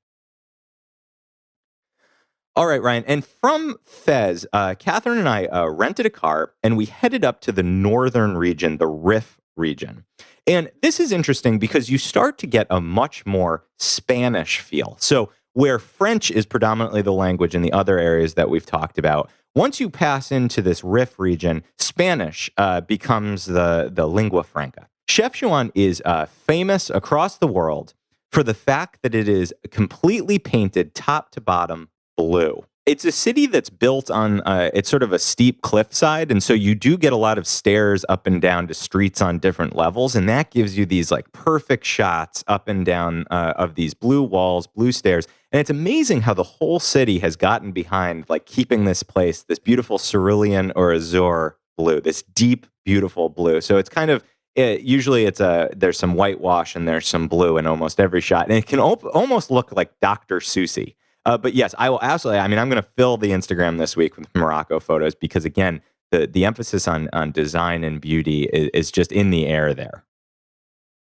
All right, Ryan. And from Fez, Catherine and I rented a car and we headed up to the northern region, the Rif region. And this is interesting because you start to get a much more Spanish feel. So where French is predominantly the language in the other areas that we've talked about, once you pass into this Rif region, Spanish becomes the lingua franca. Chefchaouen is famous across the world for the fact that it is completely painted top to bottom blue. It's a city that's built on, it's sort of a steep cliffside. And so you do get a lot of stairs up and down to streets on different levels. And that gives you these like perfect shots up and down of these blue walls, blue stairs. And it's amazing how the whole city has gotten behind like keeping this place, this beautiful cerulean or azure blue, this deep, beautiful blue. So it's kind of, usually there's some whitewash and there's some blue in almost every shot. And it can almost look like Dr. Seussy. But yes, I will absolutely. I mean, I'm going to fill the Instagram this week with Morocco photos because, again, the emphasis on design and beauty is just in the air there.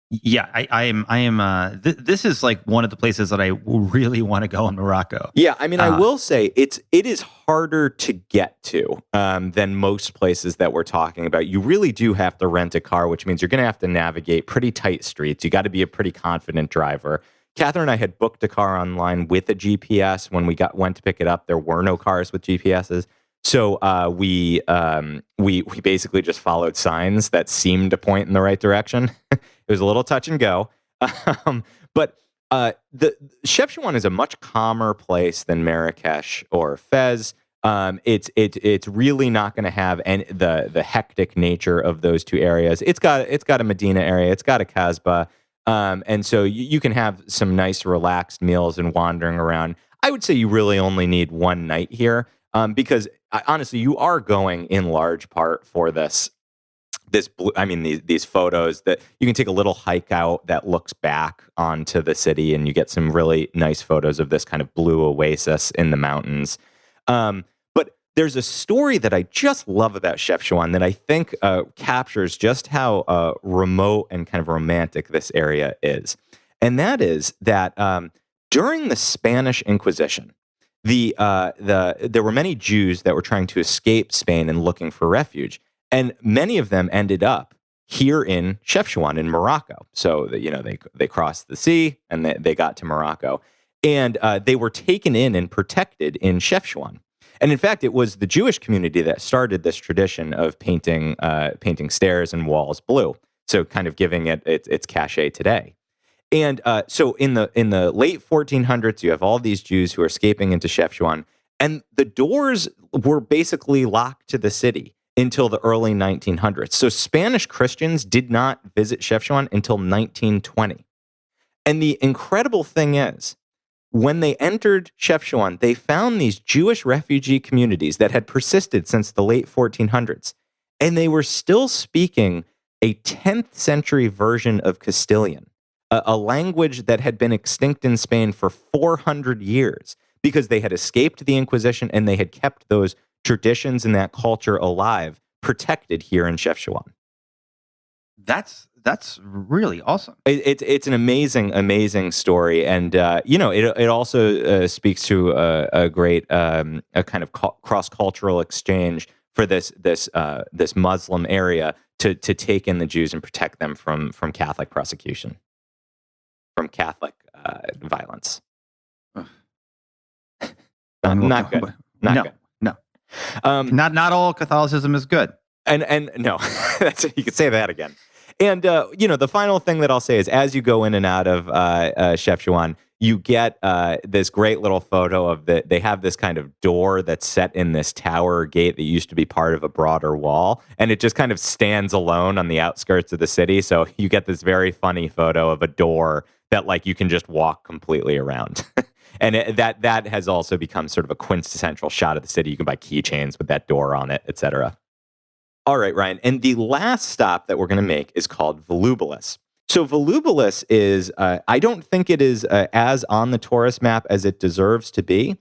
Yeah, I am. This is like one of the places that I really want to go in Morocco. Yeah, I mean, I will say it is harder to get to than most places that we're talking about. You really do have to rent a car, which means you're going to have to navigate pretty tight streets. You got to be a pretty confident driver. Catherine and I had booked a car online with a GPS. When we went to pick it up, there were no cars with GPSs. So we basically just followed signs that seemed to point in the right direction. It was a little touch and go. But the Chefchaouen is a much calmer place than Marrakech or Fez. It's really not going to have the hectic nature of those two areas. It's got a Medina area. It's got a Kasbah. And so you can have some nice relaxed meals and wandering around. I would say you really only need one night here because honestly, you are going in large part for these photos that you can take a little hike out that looks back onto the city and you get some really nice photos of this kind of blue oasis in the mountains. But there's a story that I just love about Chefchaouen that I think captures just how remote and kind of romantic this area is. And that is that during the Spanish Inquisition, there were many Jews that were trying to escape Spain and looking for refuge. And many of them ended up here in Chefchaouen in Morocco. So, they crossed the sea and they got to Morocco. And they were taken in and protected in Chefchaouen. And in fact, it was the Jewish community that started this tradition of painting stairs and walls blue. So kind of giving it its cachet today. And so in the late 1400s, you have all these Jews who are escaping into Chefchaouen, and the doors were basically locked to the city until the early 1900s. So Spanish Christians did not visit Chefchaouen until 1920. And the incredible thing is, when they entered Chefchaouen, they found these Jewish refugee communities that had persisted since the late 1400s, and they were still speaking a 10th century version of Castilian, a language that had been extinct in Spain for 400 years because they had escaped the Inquisition and they had kept those traditions and that culture alive, protected here in Chefchaouen. That's really awesome. It's an amazing story, and it also speaks to a great a kind of cross cultural exchange for this Muslim area to take in the Jews and protect them from Catholic persecution, from Catholic violence. Not good. Not all Catholicism is good. And no, you could say that again. And, the final thing that I'll say is as you go in and out of Chefchaouen, you get this great little photo of they have this kind of door that's set in this tower gate that used to be part of a broader wall. And it just kind of stands alone on the outskirts of the city. So you get this very funny photo of a door that like you can just walk completely around. And that has also become sort of a quintessential shot of the city. You can buy keychains with that door on it, etc. All right, Ryan. And the last stop that we're going to make is called Volubilis. So Volubilis is, I don't think it is as on the tourist map as it deserves to be.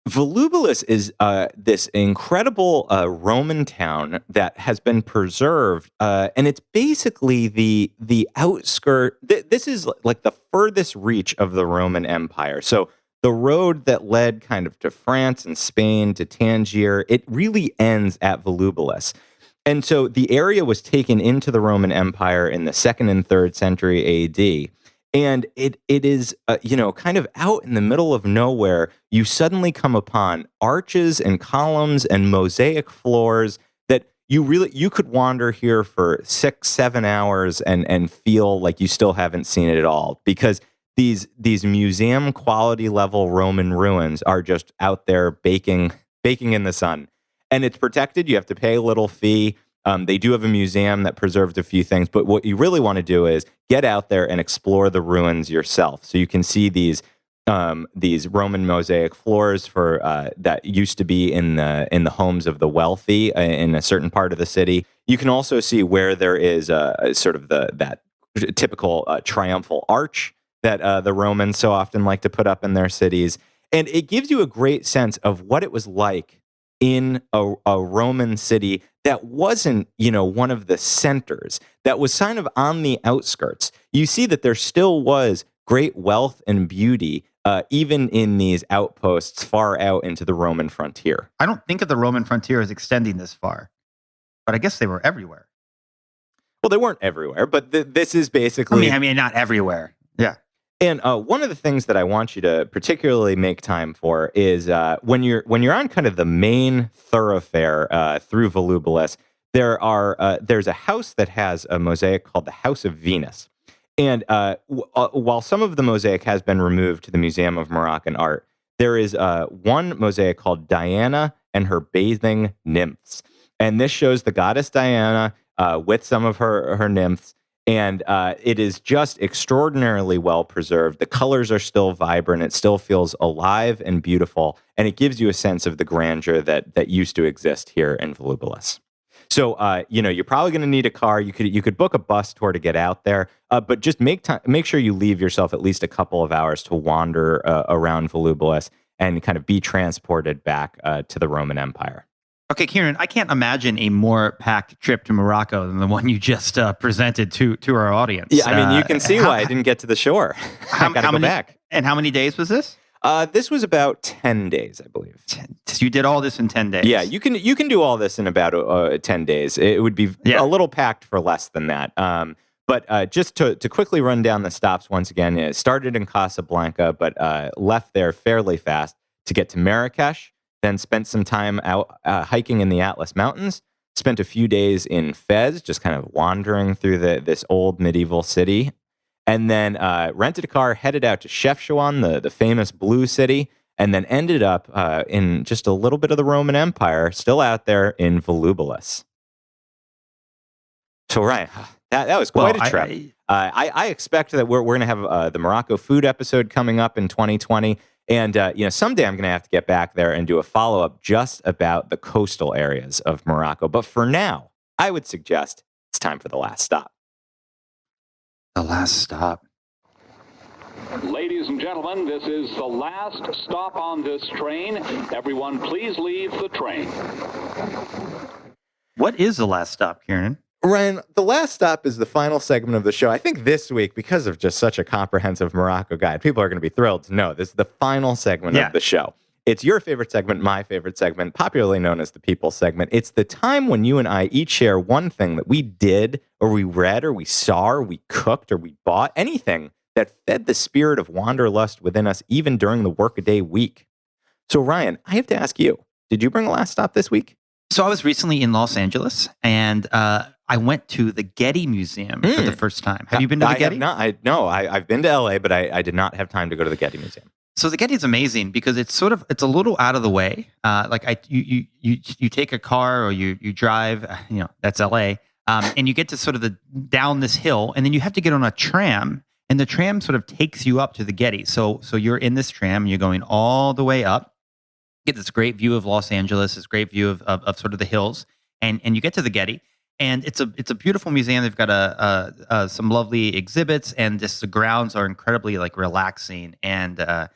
Volubilis is this incredible Roman town that has been preserved, and it's basically the outskirt. This is like the furthest reach of the Roman Empire. So the road that led kind of to France and Spain to Tangier, it really ends at Volubilis. And so the area was taken into the Roman Empire in the 2nd and 3rd century AD. And it is, kind of out in the middle of nowhere. You suddenly come upon arches and columns and mosaic floors that you could wander here for 6-7 hours and feel like you still haven't seen it at all, because these museum quality level Roman ruins are just out there baking in the sun. And it's protected. You have to pay a little fee. They do have a museum that preserved a few things, but what you really want to do is get out there and explore the ruins yourself. So you can see these Roman mosaic floors that used to be in the homes of the wealthy in a certain part of the city. You can also see where there is sort of that typical triumphal arch that the Romans so often like to put up in their cities, and it gives you a great sense of what it was like in a Roman city that wasn't, one of the centers, that was kind of on the outskirts. You see that there still was great wealth and beauty, even in these outposts far out into the Roman frontier. I don't think of the Roman frontier as extending this far, but I guess they were everywhere. Well, they weren't everywhere, but this is basically... I mean, not everywhere. Yeah. And one of the things that I want you to particularly make time for is when you're on kind of the main thoroughfare through Volubilis, there's a house that has a mosaic called the House of Venus. And while some of the mosaic has been removed to the Museum of Moroccan Art, there is one mosaic called Diana and her bathing nymphs. And this shows the goddess Diana with some of her nymphs. And it is just extraordinarily well preserved. The colors are still vibrant. It still feels alive and beautiful. And it gives you a sense of the grandeur that used to exist here in Volubilis. So, you're probably going to need a car. You could book a bus tour to get out there, but just make sure you leave yourself at least a couple of hours to wander around Volubilis and kind of be transported back to the Roman Empire. Okay, Kiernan, I can't imagine a more packed trip to Morocco than the one you just presented to our audience. Yeah, I mean, you can see why I didn't get to the shore. I got to go back. And how many days was this? This was about 10 days, I believe. So you did all this in 10 days? Yeah, you can do all this in about 10 days. It would be a little packed for less than that. But just to quickly run down the stops once again, it started in Casablanca, but left there fairly fast to get to Marrakech. Then spent some time out hiking in the Atlas Mountains, spent a few days in Fez, just kind of wandering through this old medieval city, and then rented a car, headed out to Chefchaouen, the famous blue city, and then ended up in just a little bit of the Roman Empire, still out there in Volubilis. So, Ryan, that was quite a trip. I expect that we're going to have the Morocco food episode coming up in 2020. And, someday I'm going to have to get back there and do a follow-up just about the coastal areas of Morocco. But for now, I would suggest it's time for the last stop. The last stop. Ladies and gentlemen, this is the last stop on this train. Everyone, please leave the train. What is the last stop, Kiernan? Ryan, the last stop is the final segment of the show. I think this week, because of just such a comprehensive Morocco guide, people are going to be thrilled to know this is the final segment of the show. It's your favorite segment, my favorite segment, popularly known as the People segment. It's the time when you and I each share one thing that we did, or we read, or we saw, or we cooked, or we bought, anything that fed the spirit of wanderlust within us, even during the workaday week. So, Ryan, I have to ask you, did you bring a last stop this week? So I was recently in Los Angeles, and I went to the Getty Museum for the first time. Have you been to the Getty? Have not. I've been to LA, but I did not have time to go to the Getty Museum. So the Getty is amazing because it's a little out of the way. You take a car or you drive, that's LA, and you get to sort of down this hill, and then you have to get on a tram, and the tram sort of takes you up to the Getty. So you're in this tram, and you're going all the way up. You get this great view of Los Angeles, this great view of sort of the hills, and you get to the Getty. And it's a beautiful museum. They've got some lovely exhibits, and just the grounds are incredibly like relaxing and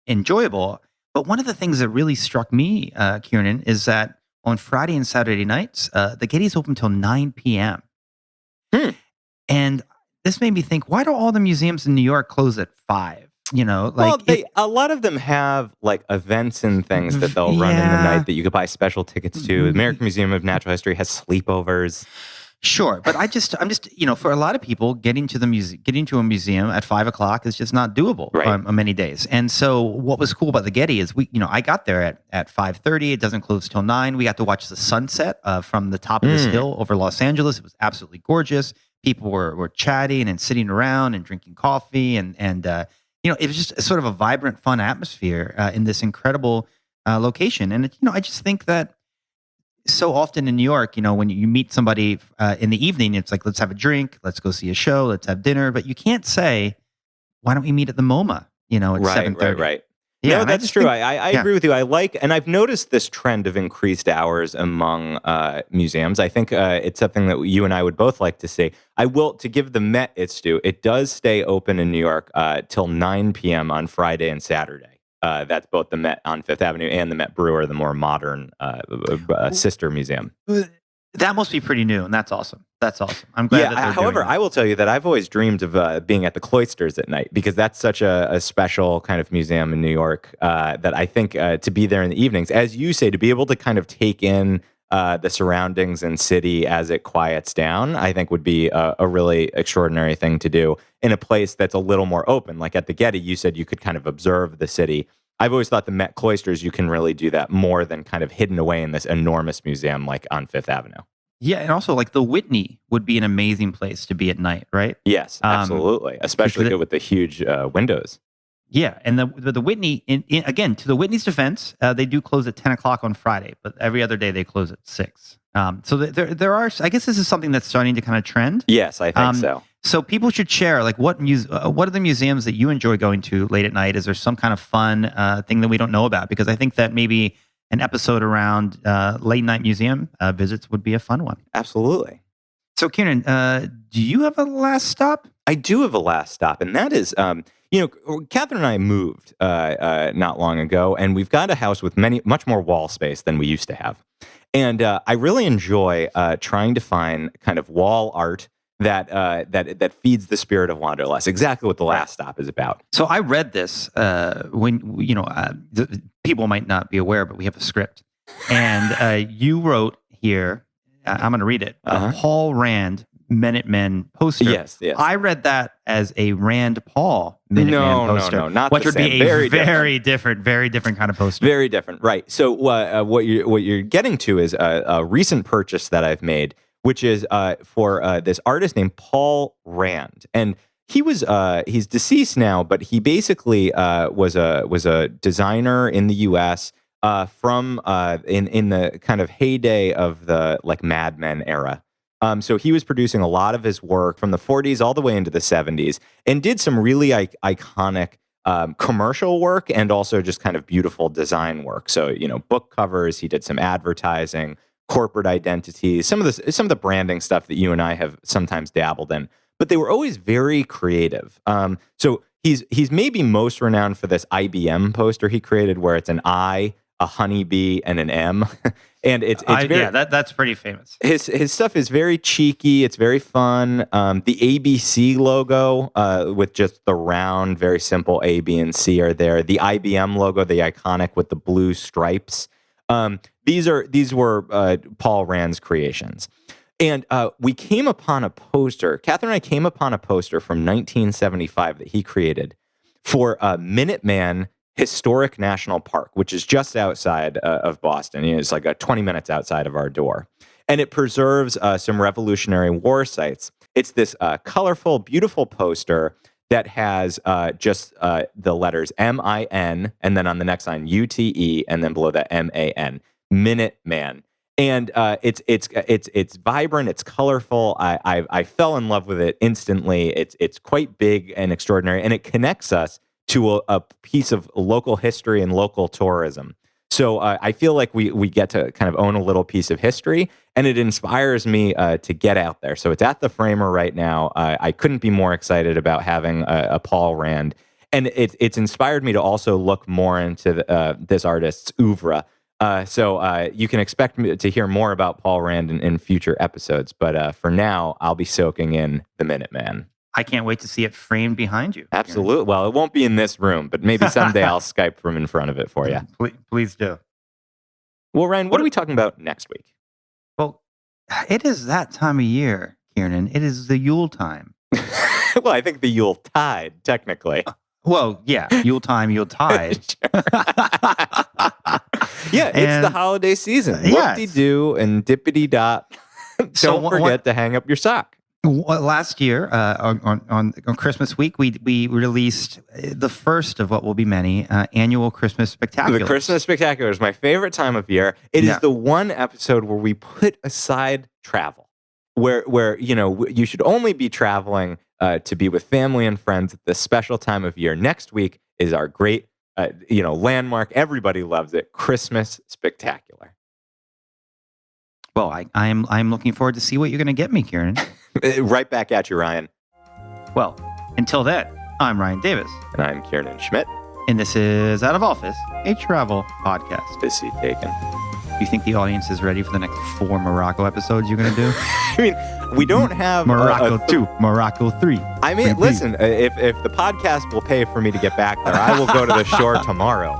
enjoyable. But one of the things that really struck me, Kiernan, is that on Friday and Saturday nights, the Getty's open till 9 p.m. And this made me think, why do all the museums in New York close at 5? A lot of them have like events and things that they'll run in the night that you could buy special tickets to. The American Museum of Natural History has sleepovers. Sure, but I'm just for a lot of people, getting to a museum at 5 o'clock is just not doable on many days. And so, what was cool about the Getty is I got there at 5:30. It doesn't close till 9. We got to watch the sunset from the top of this hill over Los Angeles. It was absolutely gorgeous. People were chatting and sitting around and drinking coffee, and it was just sort of a vibrant, fun atmosphere in this incredible location. And I just think that so often in New York, when you meet somebody in the evening, it's like, let's have a drink, let's go see a show, let's have dinner. But you can't say, why don't we meet at the MoMA? At 7:30. Right. Yeah, no, that's true. I agree with you. And I've noticed this trend of increased hours among museums. I think it's something that you and I would both like to see. To give the Met its due, it does stay open in New York till 9 p.m. on Friday and Saturday. That's both the Met on Fifth Avenue and the Met Brewer, the more modern sister museum. That must be pretty new, and that's awesome. I'm glad that they're however, doing that. I will tell you that I've always dreamed of being at the Cloisters at night, because that's such a special kind of museum in New York that I think to be there in the evenings, as you say, to be able to kind of take in the surroundings and city as it quiets down, I think would be a really extraordinary thing to do in a place that's a little more open. Like at the Getty, you said you could kind of observe the city. I've always thought the Met Cloisters, you can really do that more than kind of hidden away in this enormous museum like on Fifth Avenue. Yeah, and also like the Whitney would be an amazing place to be at night, right? Yes, absolutely. Especially good with the huge windows. Yeah, and the Whitney, again, to the Whitney's defense, they do close at 10 o'clock on Friday, but every other day they close at 6. So there are, I guess this is something that's starting to kind of trend. Yes, I think so. So people should share, like, what are the museums that you enjoy going to late at night? Is there some kind of fun thing that we don't know about? Because I think that maybe an episode around late night museum visits would be a fun one. Absolutely. So Kiernan, do you have a last stop? I do have a last stop, and that is, Catherine and I moved not long ago, and we've got a house with much more wall space than we used to have. And I really enjoy trying to find kind of wall art that feeds the spirit of Wanderlust. Exactly what the last stop is about. So I read this people might not be aware, but we have a script, and you wrote here. I'm going to read it. Paul Rand Minutemen poster. Yes. I read that as a Rand Paul Minuteman poster. No, not which the would same. be a very different kind of poster. Very different, right? So what you're getting to is a recent purchase that I've made, which is for this artist named Paul Rand, and he's deceased now, but he basically was a designer in the U.S. From in the kind of heyday of the like Mad Men era. So he was producing a lot of his work from the 40s all the way into the 70s, and did some really iconic commercial work and also just kind of beautiful design work. So book covers. He did some advertising, corporate identities, some of the branding stuff that you and I have sometimes dabbled in. But they were always very creative. So he's maybe most renowned for this IBM poster he created, where it's an I, a honeybee, and an M. And it's very, that's pretty famous. His stuff is very cheeky. It's very fun. The ABC logo with just the round, very simple A, B, and C are there. The IBM logo, the iconic with the blue stripes. These were Paul Rand's creations. And we came upon a poster. Catherine and I came upon a poster from 1975 that he created for Minuteman historic national park, which is just outside of Boston. It's like 20 minutes outside of our door. And it preserves some Revolutionary War sites. It's this colorful, beautiful poster that has just the letters MIN, and then on the next line UTE, and then below that MAN, Minuteman. And it's vibrant, it's colorful. I fell in love with it instantly. It's quite big and extraordinary, and it connects us to a piece of local history and local tourism. So I feel like we get to kind of own a little piece of history, and it inspires me to get out there. So it's at the Framer right now. I couldn't be more excited about having a Paul Rand, and it's inspired me to also look more into this artist's oeuvre. So you can expect me to hear more about Paul Rand in future episodes. But for now, I'll be soaking in the Minuteman. I can't wait to see it framed behind you. Absolutely. Well, it won't be in this room, but maybe someday I'll Skype from in front of it for you. Please do. Well, Ryan, what are we talking about next week? Well, it is that time of year, Kiernan. It is the Yule time. Well, I think the Yule tide, technically. Well, yeah, Yule time, Yule tide. Yeah, it's the holiday season. Yes. Whoop-de-doo and dippity-dot. Don't forget to hang up your sock. Last year, on Christmas week, we released the first of what will be many annual Christmas spectaculars. The Christmas Spectacular is my favorite time of year. It is the one episode where we put aside travel, where you should only be traveling to be with family and friends at this special time of year. Next week is our great, landmark. Everybody loves it. Christmas Spectacular. Well, I'm looking forward to see what you're going to get me, Kiernan. Right back at you, Ryan. Well, until then, I'm Ryan Davis. And I'm Kiernan Schmidt. And this is Out of Office, a travel podcast. This seat taken. Do you think the audience is ready for the next 4 Morocco episodes you're going to do? I mean, we don't have Morocco 2, Morocco 3. I mean, listen, if the podcast will pay for me to get back there, I will go to the shore tomorrow.